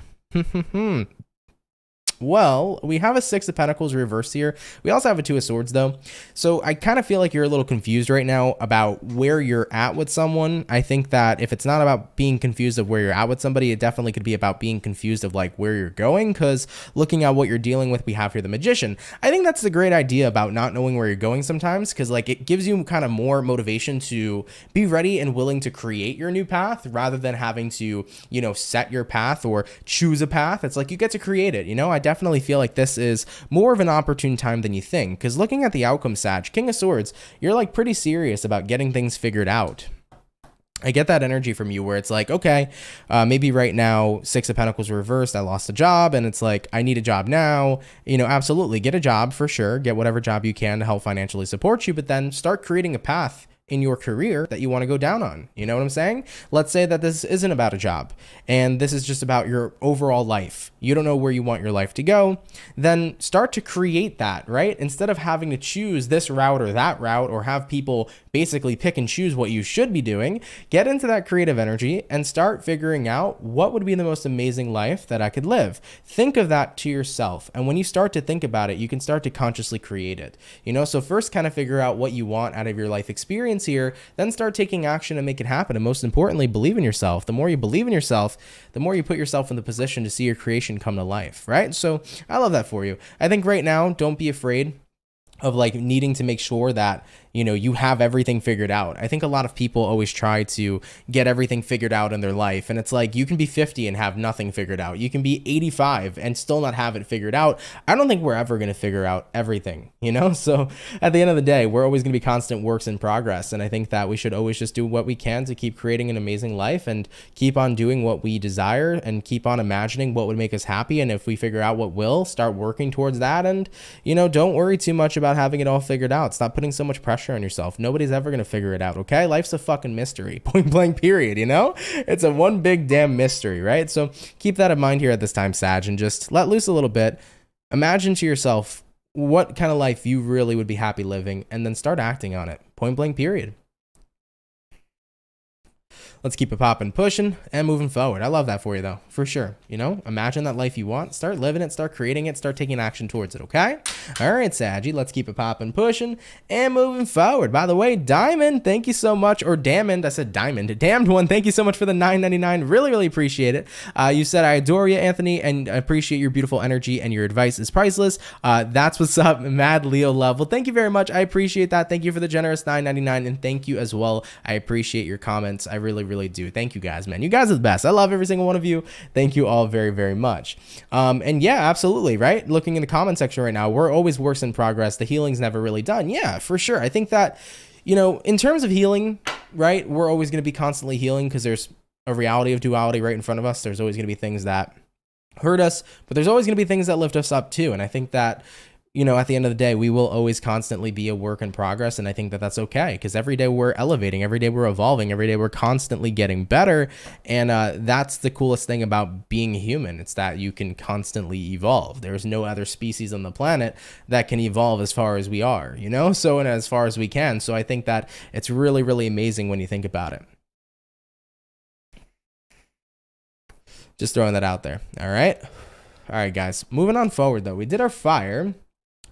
Well, we have a Six of Pentacles reversed here. We also have a Two of Swords, though. So I kind of feel like you're a little confused right now about where you're at with someone. I think that if it's not about being confused of where you're at with somebody, it definitely could be about being confused of like where you're going, because looking at what you're dealing with, we have here the Magician. I think that's the great idea about not knowing where you're going sometimes, because like it gives you kind of more motivation to be ready and willing to create your new path rather than having to, you know, set your path or choose a path. It's like you get to create it, you know? I definitely feel like this is more of an opportune time than you think, because looking at the outcome, Sag, King of Swords, you're like pretty serious about getting things figured out. I get that energy from you where it's like, okay, maybe right now, Six of Pentacles reversed, I lost a job, and it's like, I need a job now. You know, absolutely, get a job for sure. Get whatever job you can to help financially support you, but then start creating a path in your career that you want to go down on. You know what I'm saying? Let's say that this isn't about a job and this is just about your overall life. You don't know where you want your life to go. Then start to create that, right? Instead of having to choose this route or that route or have people basically pick and choose what you should be doing, get into that creative energy and start figuring out what would be the most amazing life that I could live. Think of that to yourself. And when you start to think about it, you can start to consciously create it. You know, so first kind of figure out what you want out of your life experience here, then start taking action and make it happen. And most importantly, believe in yourself. The more you believe in yourself, the more you put yourself in the position to see your creation come to life, right? So I love that for you. I think right now, don't be afraid of like needing to make sure that, you know, you have everything figured out. I think a lot of people always try to get everything figured out in their life. And it's like, you can be 50 and have nothing figured out. You can be 85 and still not have it figured out. I don't think we're ever going to figure out everything, you know? So at the end of the day, we're always going to be constant works in progress. And I think that we should always just do what we can to keep creating an amazing life and keep on doing what we desire and keep on imagining what would make us happy. And if we figure out what will, start working towards that. And, you know, don't worry too much about having it all figured out. Stop putting so much pressure on yourself. Nobody's ever going to figure it out, okay? Life's a fucking mystery. Point blank period, you know? It's a one big damn mystery, right? So keep that in mind here at this time, Sag, and just let loose a little bit. Imagine to yourself what kind of life you really would be happy living, and then start acting on it. Point blank period. Let's keep it popping, pushing, and moving forward. I love that for you, though, for sure. You know, imagine that life you want. Start living it, start creating it, start taking action towards it, okay? All right, Saggy, let's keep it popping, pushing, and moving forward. By the way, Diamond, thank you so much, or Damned, I said Diamond, Damned One, thank you so much for the $9.99. Really, really appreciate it. You said, I adore you, Anthony, and I appreciate your beautiful energy, and your advice is priceless. That's what's up, Mad Leo Love. Well, thank you very much. I appreciate that. Thank you for the generous $9.99, and thank you as well. I appreciate your comments. I really do. Thank you guys, man. You guys are the best. I love every single one of you. Thank you all very, very much. And yeah, absolutely, right? Looking in the comment section right now, we're always works in progress. The healing's never really done. Yeah, for sure. I think that, you know, in terms of healing, right, we're always going to be constantly healing because there's a reality of duality right in front of us. There's always going to be things that hurt us, but there's always going to be things that lift us up too. And I think that, you know, at the end of the day, we will always constantly be a work in progress. And I think that that's okay, because every day we're elevating, every day we're evolving, every day we're constantly getting better. And that's the coolest thing about being human. It's that you can constantly evolve. There's no other species on the planet that can evolve as far as we are, you know, so, and as far as we can. So I think that it's really, really amazing when you think about it. Just throwing that out there. All right, guys, moving on forward though. We did our fire.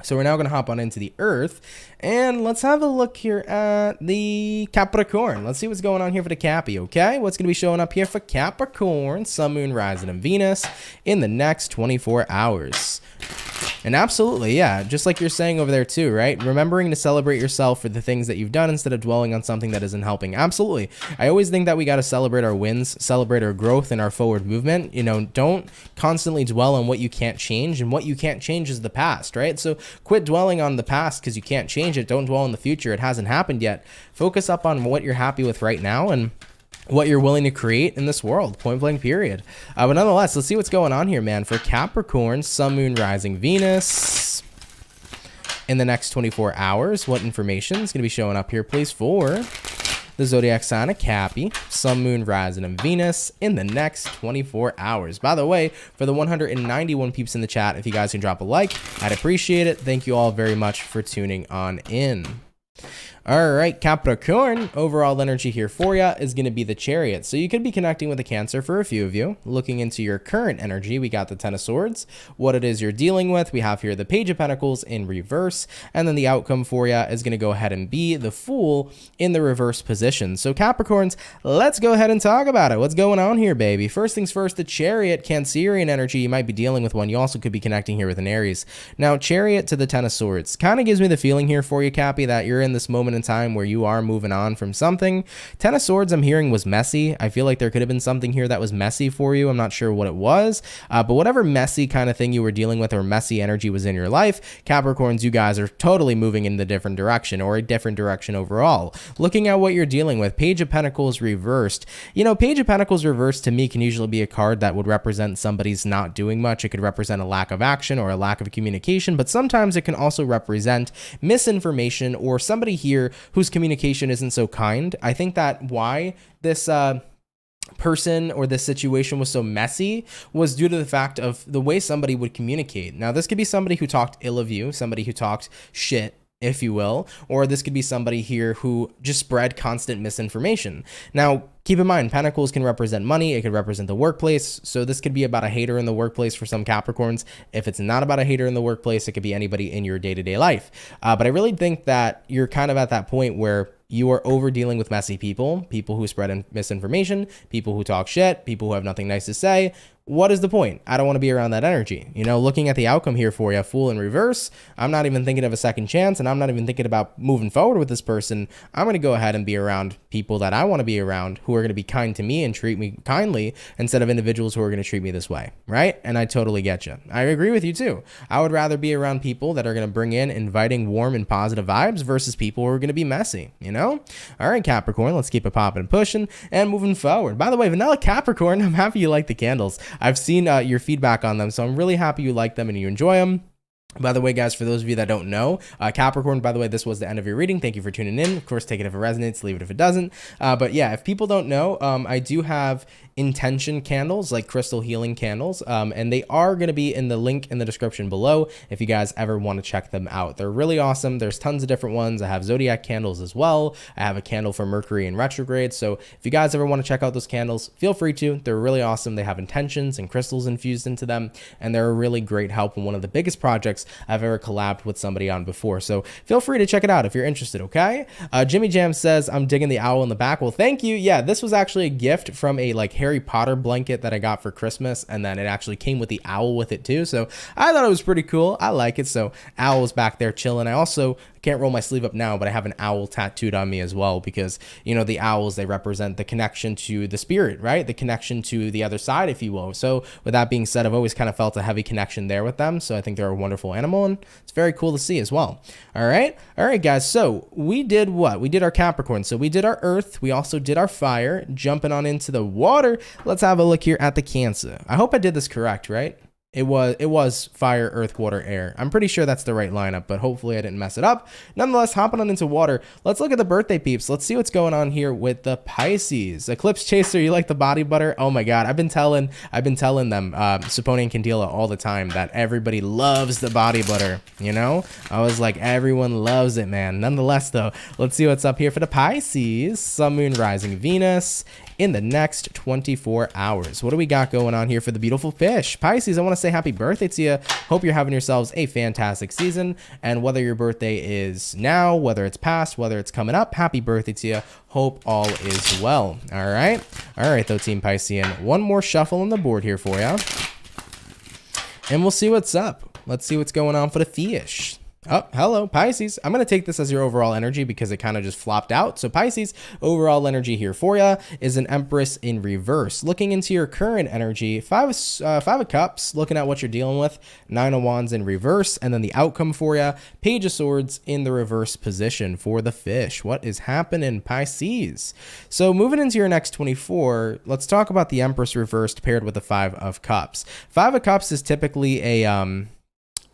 So we're now going to hop on into the Earth, and let's have a look here at the Capricorn. Let's see what's going on here for the Cappy, okay? What's going to be showing up here for Capricorn, Sun, Moon, Rising, and Venus in the next 24 hours? And absolutely, yeah, just like you're saying over there too, right? Remembering to celebrate yourself for the things that you've done instead of dwelling on something that isn't helping. Absolutely. I always think that we got to celebrate our wins, celebrate our growth and our forward movement. You know, don't constantly dwell on what you can't change, and what you can't change is the past, right? So quit dwelling on the past because you can't change it. Don't dwell on the future. It hasn't happened yet. Focus up on what you're happy with right now and what you're willing to create in this world, point blank period. But nonetheless, let's see what's going on here, man. For Capricorn, Sun, Moon, Rising, Venus in the next 24 hours. What information is going to be showing up here, please, for the zodiac sign of Cappy, Sun, Moon, Rising, and Venus in the next 24 hours. By the way, for the 191 peeps in the chat, if you guys can drop a like, I'd appreciate it. Thank you all very much for tuning on in. All right, Capricorn, overall energy here for you is going to be the Chariot. So you could be connecting with a Cancer for a few of you. Looking into your current energy, we got the Ten of Swords. What it is you're dealing with, we have here the Page of Pentacles in reverse. And then the outcome for you is going to go ahead and be the Fool in the reverse position. So Capricorns, let's go ahead and talk about it. What's going on here, baby? First things first, the Chariot, Cancerian energy, you might be dealing with one. You also could be connecting here with an Aries. Now, Chariot to the Ten of Swords kind of gives me the feeling here for you, Cappy, that you're in this moment in time where you are moving on from something. Ten of Swords I'm hearing was messy. I feel like there could have been something here that was messy for you. I'm not sure what it was, but whatever messy kind of thing you were dealing with or messy energy was in your life, Capricorns, you guys are totally moving in the different direction or a different direction overall. Looking at what you're dealing with, Page of Pentacles reversed. You know, Page of Pentacles reversed to me can usually be a card that would represent somebody's not doing much. It could represent a lack of action or a lack of communication, but sometimes it can also represent misinformation or somebody here whose communication isn't so kind. I think that why this person or this situation was so messy was due to the fact of the way somebody would communicate. Now, this could be somebody who talked ill of you, somebody who talked shit, if you will, or this could be somebody here who just spread constant misinformation. Now, keep in mind, Pentacles can represent money. It could represent the workplace. So this could be about a hater in the workplace for some Capricorns. If it's not about a hater in the workplace, it could be anybody in your day-to-day life. But I really think that you're kind of at that point where you are over dealing with messy people, people who spread misinformation, people who talk shit, people who have nothing nice to say. What is the point? I don't want to be around that energy. You know, looking at the outcome here for you, Fool in reverse, I'm not even thinking of a second chance, and I'm not even thinking about moving forward with this person. I'm going to go ahead and be around people that I want to be around, who are going to be kind to me and treat me kindly, instead of individuals who are going to treat me this way, right? And I totally get you. I agree with you too. I would rather be around people that are going to bring in inviting, warm, and positive vibes versus people who are going to be messy, you know? All right, Capricorn, let's keep it popping and pushing and moving forward. By the way, Vanilla Capricorn, I'm happy you like the candles. I've seen your feedback on them, so I'm really happy you like them and you enjoy them. By the way, guys, for those of you that don't know, Capricorn, by the way, this was the end of your reading. Thank you for tuning in. Of course, take it if it resonates, leave it if it doesn't. But yeah, if people don't know, I do have intention candles, like crystal healing candles, and they are going to be in the link in the description below if you guys ever want to check them out. They're really awesome. There's tons of different ones. I have zodiac candles as well. I have a candle for Mercury in retrograde. So if you guys ever want to check out those candles, feel free to. They're really awesome. They have intentions and crystals infused into them, and they're a really great help in one of the biggest projects I've ever collabed with somebody on before. So feel free to check it out if you're interested, okay? Jimmy Jam says, I'm digging the owl in the back. Well, thank you. Yeah, this was actually a gift from a Harry Potter blanket that I got for Christmas, and then it actually came with the owl with it too. So I thought it was pretty cool. I like it. So owl's back there chilling. I also can't roll my sleeve up now, but I have an owl tattooed on me as well, because, you know, the owls, they represent the connection to the spirit, right? The connection to the other side, if you will. So with that being said, I've always kind of felt a heavy connection there with them. So I think they're a wonderful animal, and it's very cool to see as well. All right, guys. So we did what? We did our Capricorn. So we did our earth. We also did our fire. Jumping on into the water. Let's have a look here at the Cancer. I hope I did this correct, right? It was fire, earth, water, air. I'm pretty sure that's the right lineup, but hopefully I didn't mess it up. Nonetheless, hopping on into water, let's look at the birthday peeps. Let's see what's going on here with the Pisces. Eclipse Chaser, you like the body butter? Oh my God, I've been telling them, Saponi and Candela, all the time that everybody loves the body butter. You know, I was like, everyone loves it, man. Nonetheless, though, let's see what's up here for the Pisces. Sun, Moon, Rising, Venus in the next 24 hours. What do we got going on here for the beautiful fish? Pisces, I want to say happy birthday to you. Hope you're having yourselves a fantastic season. And whether your birthday is now, whether it's past, whether it's coming up, happy birthday to you. Hope all is well. All right, though, Team Piscean. One more shuffle on the board here for you. And we'll see what's up. Let's see what's going on for the fish. Oh, hello, Pisces. I'm going to take this as your overall energy because it kind of just flopped out. So Pisces, overall energy here for you is an Empress in reverse. Looking into your current energy, five of Cups, looking at what you're dealing with, Nine of Wands in reverse, and then the outcome for you, Page of Swords in the reverse position for the fish. What is happening, Pisces? So moving into your next 24, let's talk about the Empress reversed paired with the Five of Cups. Five of Cups is typically a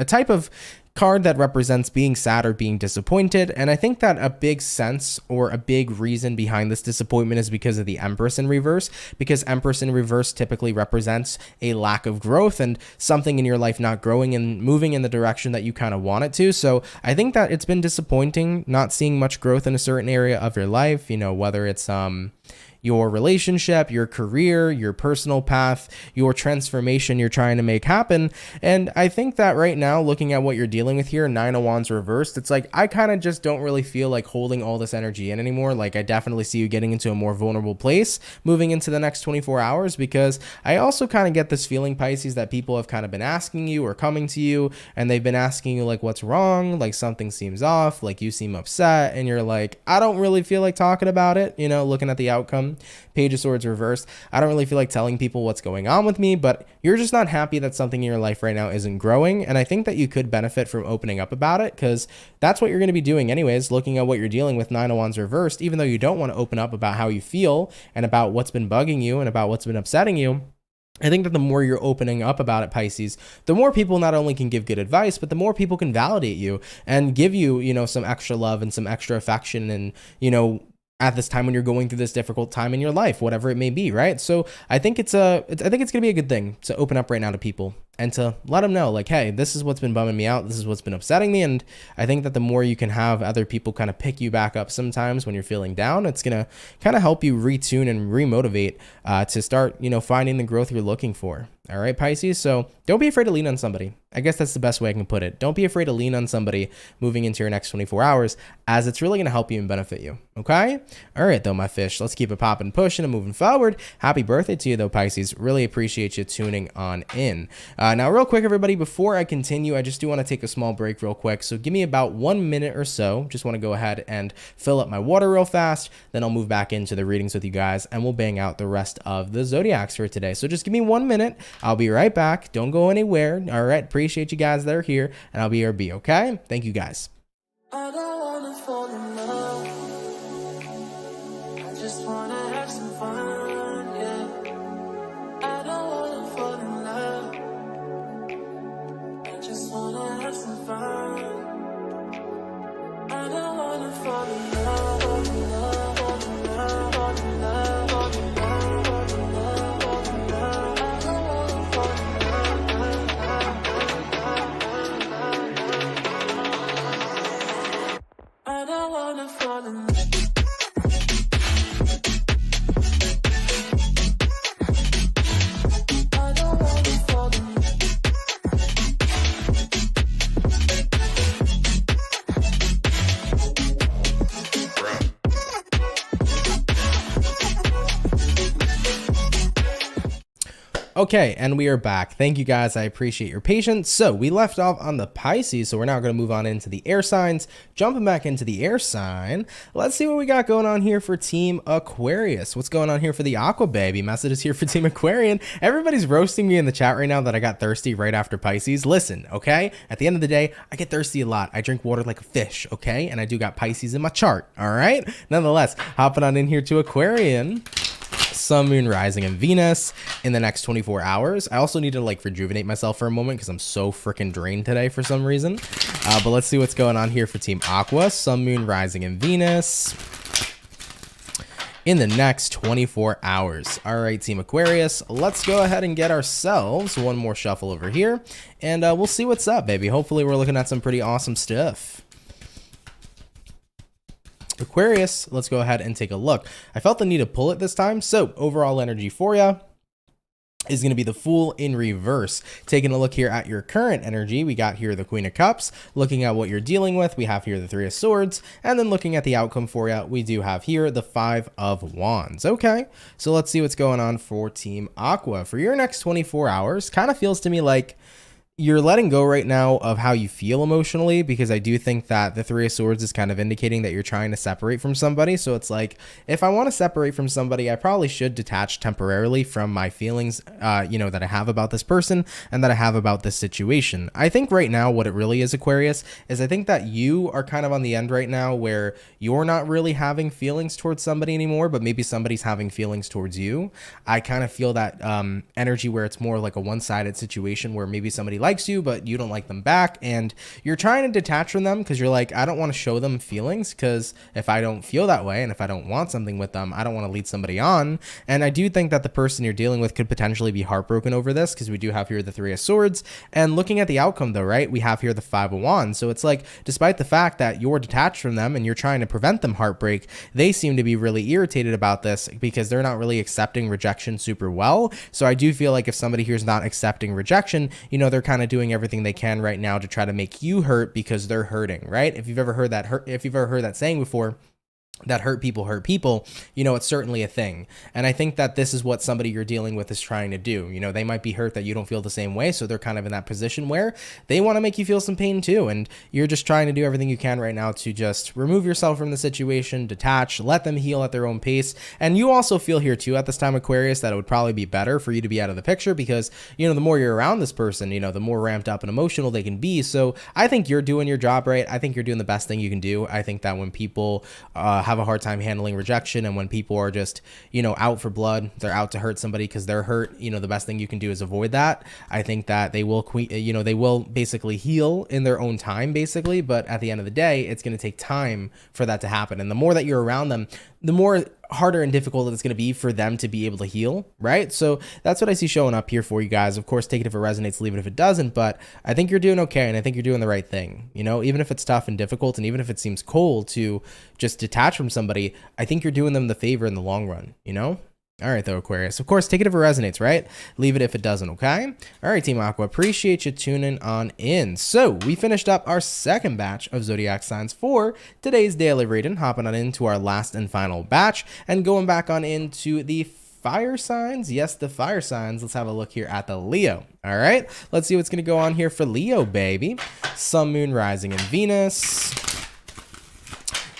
type of card that represents being sad or being disappointed, and I think that a big sense or a big reason behind this disappointment is because of the Empress in reverse, because Empress in reverse typically represents a lack of growth and something in your life not growing and moving in the direction that you kind of want it to. So I think that it's been disappointing not seeing much growth in a certain area of your life, you know, whether it's your relationship, your career, your personal path, your transformation you're trying to make happen. And I think that right now, looking at what you're dealing with here, Nine of Wands reversed, it's like, I kind of just don't really feel like holding all this energy in anymore. Like, I definitely see you getting into a more vulnerable place moving into the next 24 hours, because I also kind of get this feeling, Pisces, that people have kind of been asking you or coming to you, and they've been asking you like, what's wrong? Like, something seems off, like you seem upset, and you're like, I don't really feel like talking about it, you know, looking at the outcome. Page of Swords reversed. I don't really feel like telling people what's going on with me, but you're just not happy that something in your life right now isn't growing. And I think that you could benefit from opening up about it, because that's what you're going to be doing anyways, looking at what you're dealing with, Nine of Wands reversed. Even though you don't want to open up about how you feel and about what's been bugging you and about what's been upsetting you, I think that the more you're opening up about it, Pisces, the more people not only can give good advice, but the more people can validate you and give you, you know, some extra love and some extra affection, and, you know, at this time when you're going through this difficult time in your life, whatever it may be, right? So I think it's going to be a good thing to open up right now to people and to let them know, like, hey, this is what's been bumming me out. This is what's been upsetting me. And I think that the more you can have other people kind of pick you back up sometimes when you're feeling down, it's going to kind of help you retune and remotivate to start, you know, finding the growth you're looking for. All right, Pisces. So don't be afraid to lean on somebody. I guess that's the best way I can put it. Don't be afraid to lean on somebody moving into your next 24 hours, as it's really going to help you and benefit you. Okay. All right, though, my fish, let's keep it popping, pushing, and moving forward. Happy birthday to you, though, Pisces. Really appreciate you tuning on in. Now, real quick, everybody, before I continue, I just do want to take a small break real quick. So give me about 1 minute or so. Just want to go ahead and fill up my water real fast. Then I'll move back into the readings with you guys, and we'll bang out the rest of the zodiacs for today. So just give me 1 minute. I'll be right back. Don't go anywhere. All right. Appreciate you guys that are here, and I'll be RB. Okay. Thank you guys. I don't wanna fall in love. I just wanna have some fun, yeah. I don't wanna fall in love. I just wanna have some fun. I don't wanna fall in love, fall in love, fall in love, fall in love, fall in love, fall in love, fall in love. I don't wanna fall in love. Okay, and we are back. Thank you guys. I appreciate your patience. So we left off on the Pisces, so we're now going to move on into the air signs. Jumping back into the air sign, let's see what we got going on here for Team Aquarius. What's going on here for the Aqua Baby? Messages here for Team Aquarian. Everybody's roasting me in the chat right now that I got thirsty right after Pisces. Listen, okay? At the end of the day, I get thirsty a lot. I drink water like a fish, okay? And I do got Pisces in my chart, all right? Nonetheless, hopping on in here to Aquarian. Sun, Moon, Rising, and Venus in the next 24 hours. I also need to like rejuvenate myself for a moment because I'm so freaking drained today for some reason. But let's see what's going on here for Team Aqua. Sun, Moon, Rising, and Venus in the next 24 hours. All right, Team Aquarius, let's go ahead and get ourselves one more shuffle over here, and we'll see what's up, baby. Hopefully we're looking at some pretty awesome stuff. Aquarius, let's go ahead and take a look. I felt the need to pull it this time, so overall energy for you is going to be the Fool in reverse. Taking a look here at your current energy, we got here the Queen of Cups. Looking at what you're dealing with, we have here the Three of Swords, and then looking at the outcome for you, we do have here the Five of Wands. Okay, so let's see what's going on for Team Aqua. For your next 24 hours, kind of feels to me like you're letting go right now of how you feel emotionally, because I do think that the Three of Swords is kind of indicating that you're trying to separate from somebody. So it's like, if I want to separate from somebody, I probably should detach temporarily from my feelings, that I have about this person and that I have about this situation. I think right now what it really is, Aquarius, is I think that you are kind of on the end right now where you're not really having feelings towards somebody anymore, but maybe somebody's having feelings towards you. I kind of feel that energy where it's more like a one-sided situation where maybe somebody likes you but you don't like them back, and you're trying to detach from them because you're like, I don't want to show them feelings, because if I don't feel that way and if I don't want something with them, I don't want to lead somebody on. And I do think that the person you're dealing with could potentially be heartbroken over this, because we do have here the Three of Swords. And looking at the outcome though, right, we have here the Five of Wands. So it's like, despite the fact that you're detached from them and you're trying to prevent them heartbreak, they seem to be really irritated about this because they're not really accepting rejection super well. So I do feel like if somebody here is not accepting rejection, they're kind of doing everything they can right now to try to make you hurt because they're hurting, right? If you've ever heard that saying before, that hurt people, it's certainly a thing. And I think that this is what somebody you're dealing with is trying to do. They might be hurt that you don't feel the same way, so they're kind of in that position where they want to make you feel some pain too, and you're just trying to do everything you can right now to just remove yourself from the situation, detach, let them heal at their own pace. And you also feel here too at this time, Aquarius, that it would probably be better for you to be out of the picture, because the more you're around this person, the more ramped up and emotional they can be. So I think you're doing your job right. I think you're doing the best thing you can do. I think that when people have a hard time handling rejection, and when people are just out for blood, they're out to hurt somebody because they're hurt, the best thing you can do is avoid that. I think that they will basically heal in their own time, basically, but at the end of the day, it's going to take time for that to happen. And the more that you're around them, the more harder and difficult it's going to be for them to be able to heal, right? So that's what I see showing up here for you guys. Of course, take it if it resonates, leave it if it doesn't, but I think you're doing okay, and I think you're doing the right thing. Even if it's tough and difficult, and even if it seems cold to just detach from somebody, I think you're doing them the favor in the long run, All right, though, Aquarius. Of course, take it if it resonates, right? Leave it if it doesn't, okay? All right, Team Aqua, appreciate you tuning on in. So we finished up our second batch of Zodiac signs for today's daily reading, hopping on into our last and final batch, and going back on into the fire signs. Yes, the fire signs. Let's have a look here at the Leo. All right, let's see what's going to go on here for Leo, baby. Sun, Moon, Rising, and Venus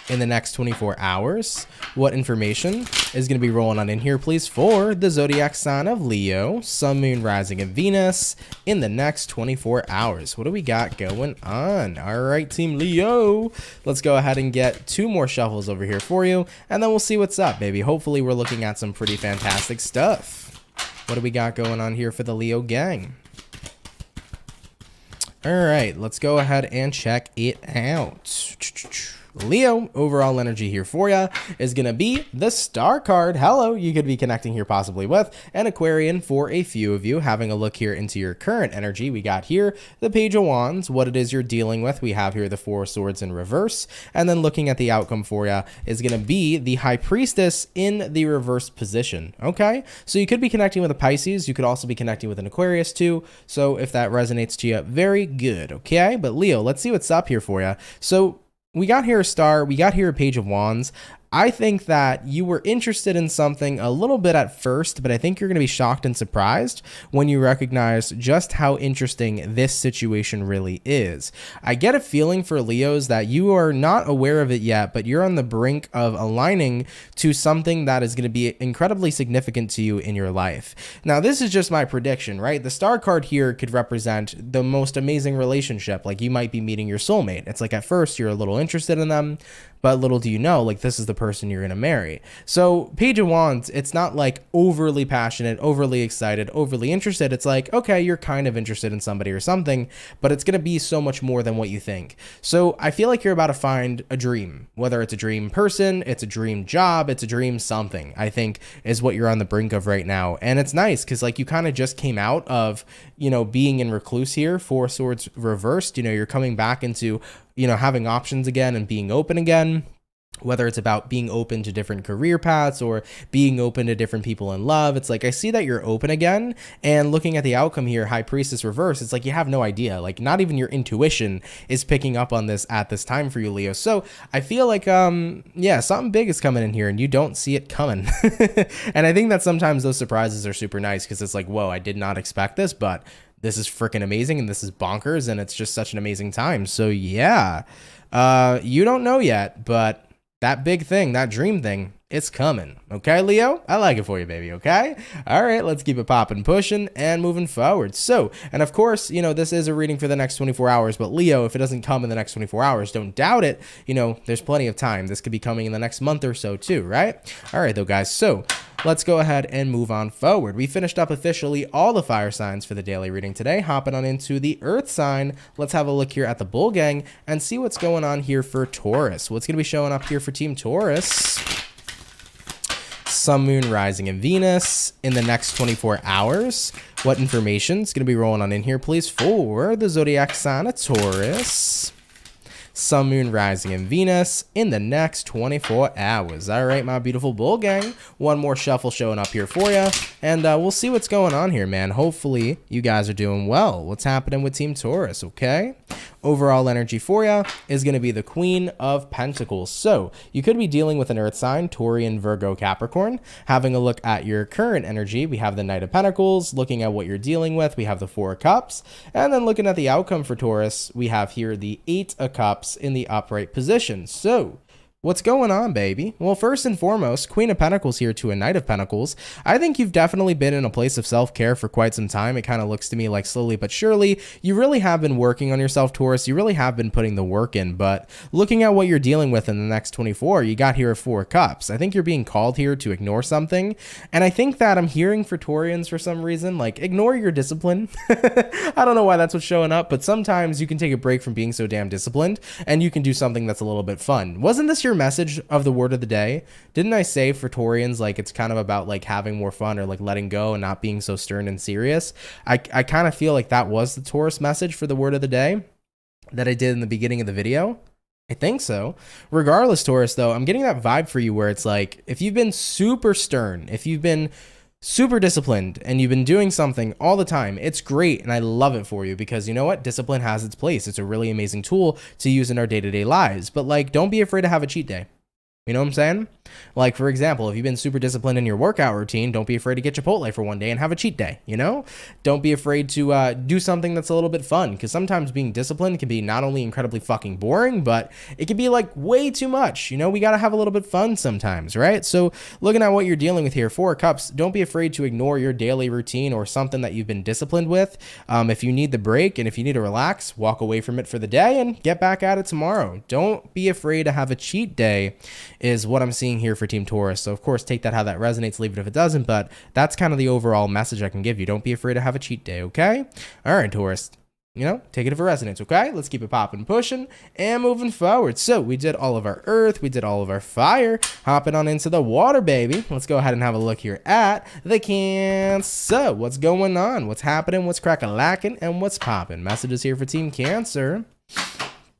in the next 24 hours. What information is going to be rolling on in here, please, for the zodiac sign of Leo, Sun, Moon, Rising, and Venus in the next 24 hours? What do we got going on? All right, Team Leo, let's go ahead and get two more shuffles over here for you, and then we'll see what's up, baby. Hopefully we're looking at some pretty fantastic stuff. What do we got going on here for the Leo gang? All right, let's go ahead and check it out. Leo, overall energy here for you is going to be the Star card. Hello, you could be connecting here possibly with an Aquarian. For a few of you, having a look here into your current energy, we got here the Page of Wands. What it is you're dealing with, we have here the Four of Swords in reverse, and then looking at the outcome for you is going to be the High Priestess in the reverse position. Okay, so you could be connecting with a Pisces. You could also be connecting with an Aquarius too. So if that resonates to you, very good. Okay, but Leo, let's see what's up here for you. So we got here a Star, we got here a Page of Wands. I think that you were interested in something a little bit at first, but I think you're going to be shocked and surprised when you recognize just how interesting this situation really is. I get a feeling for Leos that you are not aware of it yet, but you're on the brink of aligning to something that is going to be incredibly significant to you in your life. Now, this is just my prediction, right? The star card here could represent the most amazing relationship. Like, you might be meeting your soulmate. It's like at first you're a little interested in them, but little do you know, like, this is the person you're going to marry. So Page of Wands, it's not like overly passionate, overly excited, overly interested. It's like, okay, you're kind of interested in somebody or something, but it's going to be so much more than what you think. So I feel like you're about to find a dream, whether it's a dream person, it's a dream job, it's a dream something, I think is what you're on the brink of right now. And it's nice because like you kind of just came out of, you know, being in recluse here, 4 swords reversed, you know, you're coming back into, you know, having options again and being open again. Whether it's about being open to different career paths or being open to different people in love. It's like, I see that you're open again, and looking at the outcome here, High Priestess reverse, it's like you have no idea. Like, not even your intuition is picking up on this at this time for you, Leo. So I feel like, yeah, something big is coming in here and you don't see it coming. And I think that sometimes those surprises are super nice because it's like, whoa, I did not expect this, but this is freaking amazing and this is bonkers and it's just such an amazing time. So yeah, you don't know yet, but that big thing, that dream thing, it's coming. Okay, Leo? I like it for you, baby, okay? All right, let's keep it popping, pushing, and moving forward. So, and of course, you know, this is a reading for the next 24 hours, but Leo, if it doesn't come in the next 24 hours, don't doubt it. You know, there's plenty of time. This could be coming in the next month or so too, right? All right, though, guys. So let's go ahead and move on forward. We finished up officially all the fire signs for the daily reading today. Hopping on into the earth sign. Let's have a look here at the bull gang and see what's going on here for Taurus. What's going to be showing up here for Team Taurus? Sun, Moon, Rising, and Venus in the next 24 hours. What information is going to be rolling on in here, please, for the zodiac sign of Taurus? Sun, Moon, Rising, and Venus in the next 24 hours. All right, my beautiful bull gang. One more shuffle showing up here for you, and we'll see what's going on here, man. Hopefully, you guys are doing well. What's happening with Team Taurus, okay? Overall energy for you is going to be the Queen of Pentacles. So you could be dealing with an earth sign, Taurian, Virgo, Capricorn. Having a look at your current energy, we have the Knight of Pentacles. Looking at what you're dealing with, we have the 4 of Cups. And then looking at the outcome for Taurus, we have here the 8 of Cups in the upright position. So what's going on, baby? Well, first and foremost, Queen of Pentacles here to a Knight of Pentacles. I think you've definitely been in a place of self-care for quite some time. It kind of looks to me like slowly but surely, you really have been working on yourself, Taurus. You really have been putting the work in, but looking at what you're dealing with in the next 24, you got here 4 Cups. I think you're being called here to ignore something, and I think that I'm hearing for Taurians for some reason, like, ignore your discipline. I don't know why that's what's showing up, but sometimes you can take a break from being so damn disciplined, and you can do something that's a little bit fun. Wasn't this your message of the word of the day? Didn't I say for Taurians, like, it's kind of about like having more fun or like letting go and not being so stern and serious? I kind of feel like that was the Taurus message for the word of the day that I did in the beginning of the video. I think so. Regardless, Taurus, though, I'm getting that vibe for you where it's like, if you've been super stern, if you've been super disciplined and you've been doing something all the time, it's great, and I love it for you, because you know what? Discipline has its place. It's a really amazing tool to use in our day-to-day lives, but like, don't be afraid to have a cheat day. You know what I'm saying? Like, for example, if you've been super disciplined in your workout routine, don't be afraid to get Chipotle for one day and have a cheat day, you know? Don't be afraid to do something that's a little bit fun, because sometimes being disciplined can be not only incredibly fucking boring, but it can be like way too much. You know, we got to have a little bit fun sometimes, right? So looking at what you're dealing with here, 4 Cups, don't be afraid to ignore your daily routine or something that you've been disciplined with. If you need the break and if you need to relax, walk away from it for the day and get back at it tomorrow. Don't be afraid to have a cheat day is what I'm seeing here for Team Taurus. So of course, take that how that resonates, leave it if it doesn't, but that's kind of the overall message I can give you. Don't be afraid to have a cheat day, okay? All right, Taurus, you know, take it if it resonates, okay? Let's keep it popping, pushing, and moving forward. So we did all of our earth, we did all of our fire, hopping on into the water, baby. Let's go ahead and have a look here at the Cancer. What's going on? What's happening? What's crack-a-lacking? And what's popping? Messages here for Team Cancer.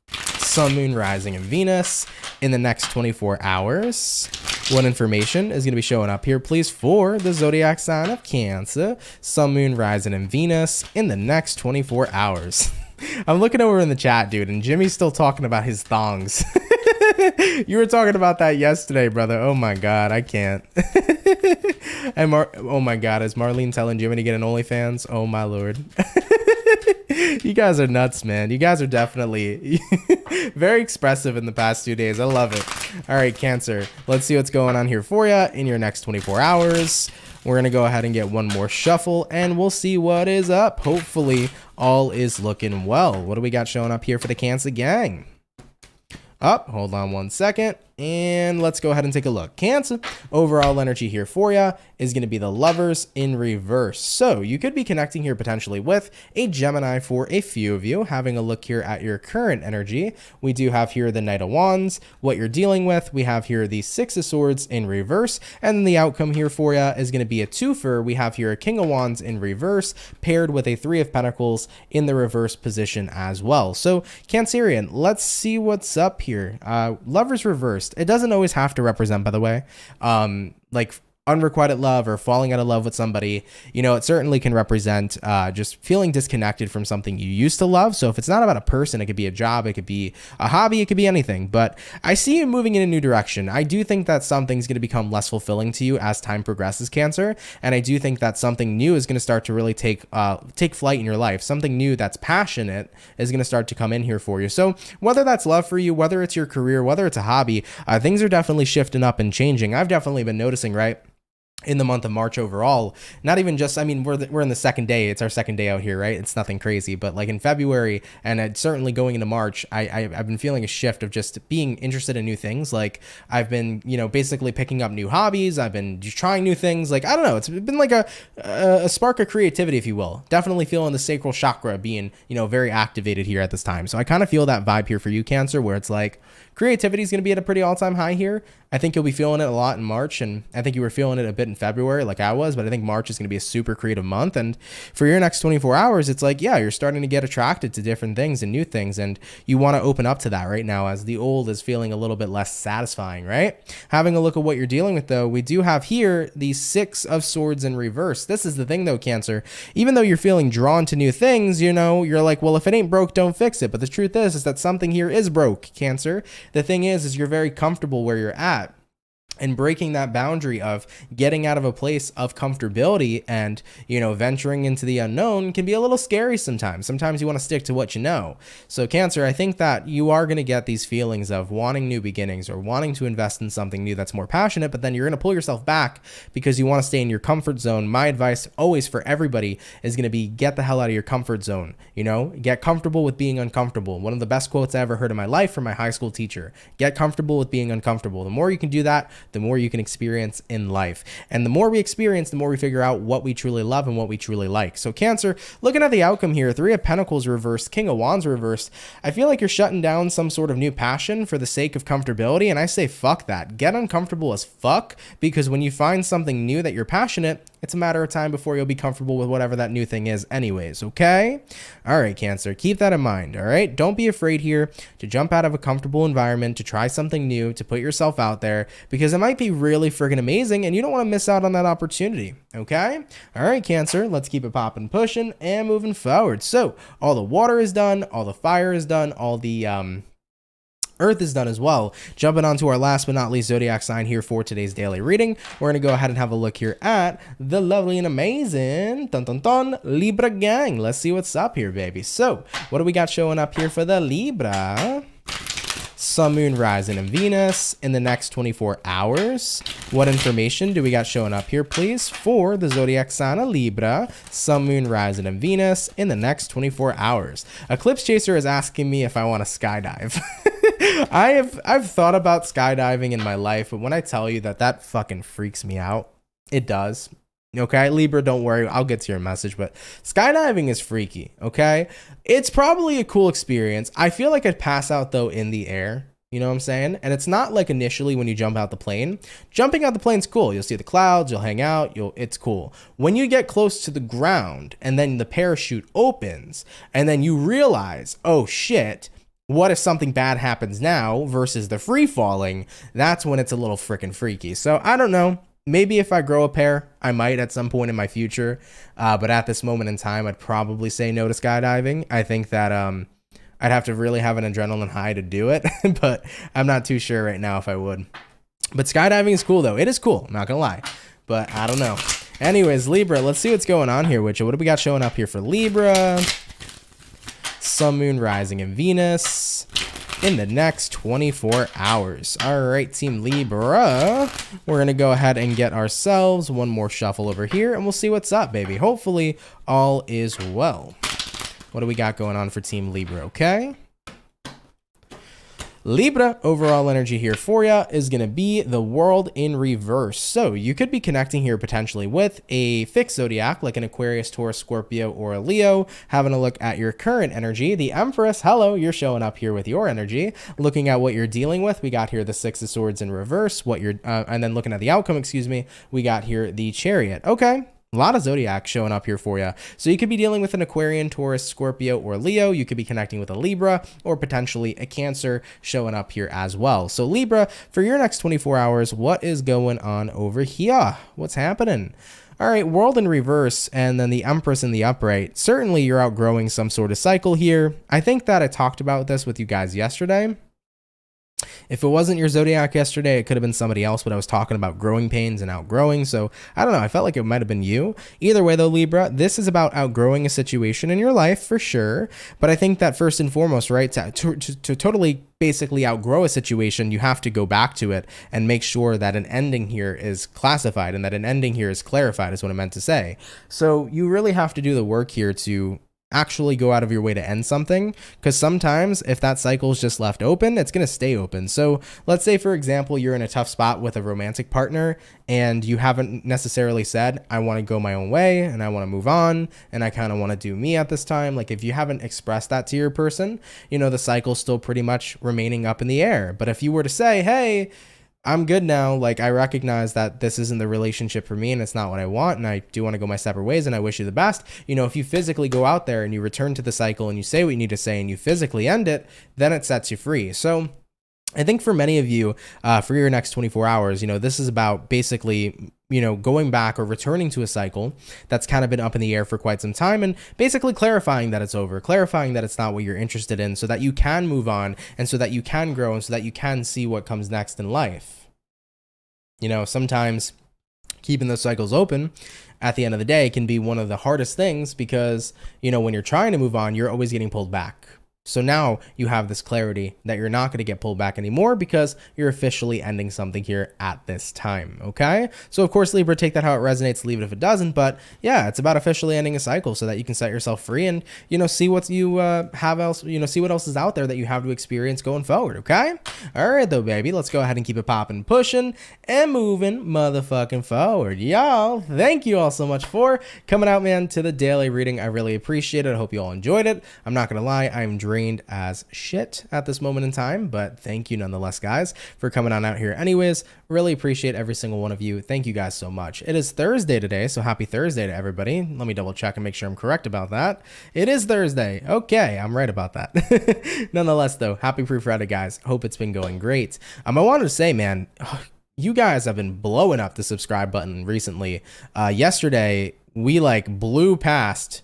Sun, Moon, Rising, and Venus in the next 24 hours. What information is going to be showing up here, please, for the zodiac sign of Cancer? Sun, Moon, Rising, and Venus in the next 24 hours. I'm looking over in the chat, dude, and Jimmy's still talking about his thongs. You were talking about that yesterday, brother. Oh my God, I can't. And oh my God, is Marlene telling Jimmy to get an OnlyFans? Oh my Lord. You guys are nuts, man. You guys are definitely very expressive in the past 2 days. I love it. All right, Cancer. Let's see what's going on here for you in your next 24 hours. We're going to go ahead and get one more shuffle, and we'll see what is up. Hopefully, all is looking well. What do we got showing up here for the Cancer gang? Hold on one second, and let's go ahead and take a look. Cancer, overall energy here for you is going to be the Lovers in reverse. So you could be connecting here potentially with a Gemini for a few of you. Having a look here at your current energy, we do have here the Knight of Wands. What you're dealing with, we have here the Six of Swords in reverse, and then the outcome here for you is going to be a twofer. We have here a King of Wands in reverse paired with a Three of Pentacles in the reverse position as well. So Cancerian, let's see what's up here. Lovers reversed. It doesn't always have to represent, by the way, like unrequited love or falling out of love with somebody. You know, it certainly can represent just feeling disconnected from something you used to love. So if it's not about a person, it could be a job, it could be a hobby, it could be anything. But I see you moving in a new direction. I do think that something's going to become less fulfilling to you as time progresses, Cancer. And I do think that something new is going to start to really take flight in your life. Something new that's passionate is going to start to come in here for you. So whether that's love for you, whether it's your career, whether it's a hobby, things are definitely shifting up and changing. I've definitely been noticing, right? In the month of March overall, not even just, I mean, we're in the second day. It's our second day out here, right? It's nothing crazy, but like in February and certainly going into March, I've been feeling a shift of just being interested in new things. Like I've been, you know, basically picking up new hobbies. I've been just trying new things. Like, I don't know. It's been like a spark of creativity, if you will. Definitely feeling the sacral chakra being, you know, very activated here at this time. So I kind of feel that vibe here for you, Cancer, where it's like creativity is going to be at a pretty all-time high here. I think you'll be feeling it a lot in March, and I think you were feeling it a bit in February like I was, but I think March is going to be a super creative month. And for your next 24 hours, it's like, yeah, you're starting to get attracted to different things and new things, and you want to open up to that right now as the old is feeling a little bit less satisfying, right? Having a look at what you're dealing with, though, we do have here the Six of Swords in reverse. This is the thing, though, Cancer. Even though you're feeling drawn to new things, you know, you're like, well, if it ain't broke, don't fix it. But the truth is that something here is broke, Cancer. The thing is you're very comfortable where you're at. And breaking that boundary of getting out of a place of comfortability and, you know, venturing into the unknown can be a little scary sometimes. Sometimes you want to stick to what you know. So Cancer, I think that you are going to get these feelings of wanting new beginnings or wanting to invest in something new that's more passionate, but then you're going to pull yourself back because you want to stay in your comfort zone. My advice always for everybody is going to be get the hell out of your comfort zone. You know, get comfortable with being uncomfortable. One of the best quotes I ever heard in my life from my high school teacher: get comfortable with being uncomfortable. The more you can do that, the more you can experience in life. And the more we experience, the more we figure out what we truly love and what we truly like. So Cancer, looking at the outcome here, Three of Pentacles reversed, King of Wands reversed. I feel like you're shutting down some sort of new passion for the sake of comfortability. And I say, fuck that. Get uncomfortable as fuck, because when you find something new that you're passionate, it's a matter of time before you'll be comfortable with whatever that new thing is anyways, okay? All right, Cancer, keep that in mind, all right? Don't be afraid here to jump out of a comfortable environment, to try something new, to put yourself out there, because it might be really friggin' amazing and you don't want to miss out on that opportunity, okay? All right, Cancer, let's keep it popping, pushing, and moving forward. So all the water is done, all the fire is done, all the Earth is done as well. Jumping on to our last but not least zodiac sign here for today's daily reading. We're going to go ahead and have a look here at the lovely and amazing dun, dun, dun, Libra gang. Let's see what's up here, baby. So what do we got showing up here for the Libra? Sun, Moon, Rising, and Venus in the next 24 hours. What information do we got showing up here, please, for the zodiac sign of Libra, Sun, Moon, Rising, and Venus in the next 24 hours? Eclipse Chaser is asking me if I want to skydive. I've thought about skydiving in my life, but when I tell you that fucking freaks me out, it does. Okay, Libra, don't worry. I'll get to your message, but skydiving is freaky, okay? It's probably a cool experience. I feel like I'd pass out, though, in the air. You know what I'm saying? And it's not like initially when you jump out the plane. Jumping out the plane's cool. You'll see the clouds, you'll hang out, it's cool. When you get close to the ground and then the parachute opens and then you realize, oh shit, what if something bad happens now versus the free falling? That's when it's a little freaking freaky. So I don't know. Maybe if I grow a pair, I might at some point in my future. But at this moment in time, I'd probably say no to skydiving. I think that I'd have to really have an adrenaline high to do it, but I'm not too sure right now if I would. But skydiving is cool though. It is cool, I'm not gonna lie, but I don't know. Anyways, Libra, let's see what's going on here with you. What do we got showing up here for Libra? Sun, Moon, Rising, and Venus in the next 24 hours. All right, Team Libra, we're going to go ahead and get ourselves one more shuffle over here, and we'll see what's up, baby. Hopefully, all is well. What do we got going on for Team Libra, okay? Libra, overall energy here for you is going to be the World in reverse. So you could be connecting here potentially with a fixed zodiac like an Aquarius, Taurus, Scorpio, or a Leo, having a look at your current energy. The Empress, hello, you're showing up here with your energy. Looking at what you're dealing with, we got here the Six of Swords in reverse, and then looking at the outcome, we got here the Chariot. Okay. A lot of zodiac showing up here for you. So you could be dealing with an Aquarian, Taurus, Scorpio, or Leo. You could be connecting with a Libra or potentially a Cancer showing up here as well. So Libra, for your next 24 hours, what is going on over here? What's happening? All right, World in reverse and then the Empress in the upright. Certainly you're outgrowing some sort of cycle here. I think that I talked about this with you guys yesterday. If it wasn't your zodiac yesterday, it could have been somebody else, but I was talking about growing pains and outgrowing. So I don't know. I felt like it might have been you. Either way, though, Libra, this is about outgrowing a situation in your life for sure. But I think that first and foremost, right, to totally basically outgrow a situation, you have to go back to it and make sure that an ending here is classified and that an ending here is clarified is what I meant to say. So you really have to do the work here to actually go out of your way to end something, because sometimes if that cycle is just left open, it's going to stay open. So let's say, for example, you're in a tough spot with a romantic partner and you haven't necessarily said, I want to go my own way and I want to move on and I kind of want to do me at this time. Like if you haven't expressed that to your person, you know, the cycle's still pretty much remaining up in the air. But if you were to say, hey, I'm good now, like I recognize that this isn't the relationship for me and it's not what I want and I do want to go my separate ways and I wish you the best. You know, if you physically go out there and you return to the cycle and you say what you need to say and you physically end it, then it sets you free. So I think for many of you, for your next 24 hours, you know, this is about basically, you know, going back or returning to a cycle that's kind of been up in the air for quite some time and basically clarifying that it's over, clarifying that it's not what you're interested in so that you can move on and so that you can grow and so that you can see what comes next in life. You know, sometimes keeping those cycles open at the end of the day can be one of the hardest things because, you know, when you're trying to move on, you're always getting pulled back. So now you have this clarity that you're not going to get pulled back anymore because you're officially ending something here at this time. Okay. So of course, Libra, take that how it resonates, leave it if it doesn't. But yeah, it's about officially ending a cycle so that you can set yourself free and, you know, see what you have else, you know, see what else is out there that you have to experience going forward. Okay. All right, though, baby, let's go ahead and keep it popping, pushing and moving motherfucking forward. Y'all, thank you all so much for coming out, man, to the daily reading. I really appreciate it. I hope you all enjoyed it. I'm not going to lie. I'm drained as shit at this moment in time, but thank you nonetheless, guys, for coming on out here. Anyways, really appreciate every single one of you. Thank you guys so much. It is Thursday today, so happy Thursday to everybody. Let me double check and make sure I'm correct about that. It is Thursday. Okay, I'm right about that. Nonetheless, though, happy Friday, guys. Hope it's been going great. I wanted to say, man, you guys have been blowing up the subscribe button recently. Yesterday, we like blew past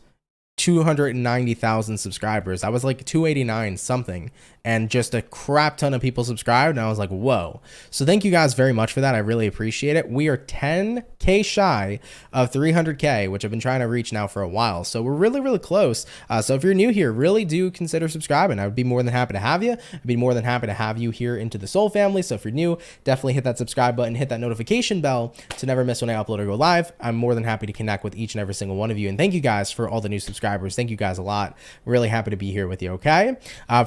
290,000 subscribers. I was like 289 something, and just a crap ton of people subscribed, and I was like, whoa. So thank you guys very much for that. I really appreciate it. We are 10K shy of 300K, which I've been trying to reach now for a while. So we're really, really close. So if you're new here, really do consider subscribing. I would be more than happy to have you. I'd be more than happy to have you here into the Soul family. So if you're new, definitely hit that subscribe button, hit that notification bell to never miss when I upload or go live. I'm more than happy to connect with each and every single one of you. And thank you guys for all the new subscribers. Thank you guys a lot. Really happy to be here with you, okay?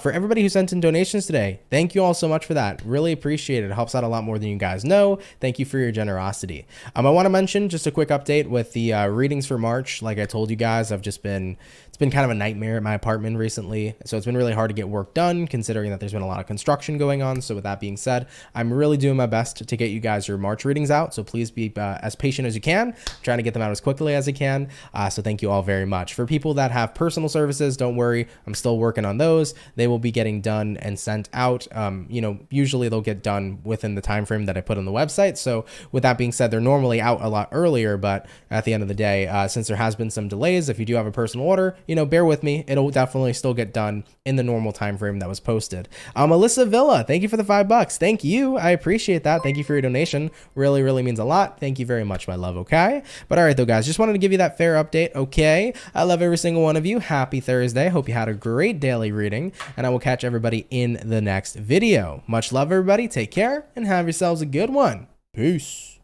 For everybody who sent in donations today, thank you all so much for that. Really appreciate it. It helps out a lot more than you guys know. Thank you for your generosity. I want to mention just a quick update with the readings for March. Like I told you guys, it's been kind of a nightmare at my apartment recently. So it's been really hard to get work done considering that there's been a lot of construction going on. So with that being said, I'm really doing my best to get you guys your March readings out. So please be as patient as you can. I'm trying to get them out as quickly as I can. So thank you all very much. For people that have personal services, don't worry, I'm still working on those. They will be getting done and sent out. You know, usually they'll get done within the time frame that I put on the website. So with that being said, they're normally out a lot earlier, but at the end of the day, since there has been some delays, if you do have a personal order, you know, bear with me. It'll definitely still get done in the normal time frame that was posted. Alyssa Villa, thank you for the $5. Thank you. I appreciate that. Thank you for your donation. Really, really means a lot. Thank you very much, my love. Okay. But all right, though, guys, just wanted to give you that fair update. Okay. I love every single one of you. Happy Thursday. Hope you had a great daily reading, and I will catch everybody in the next video. Much love, everybody. Take care and have yourselves a good one. Peace.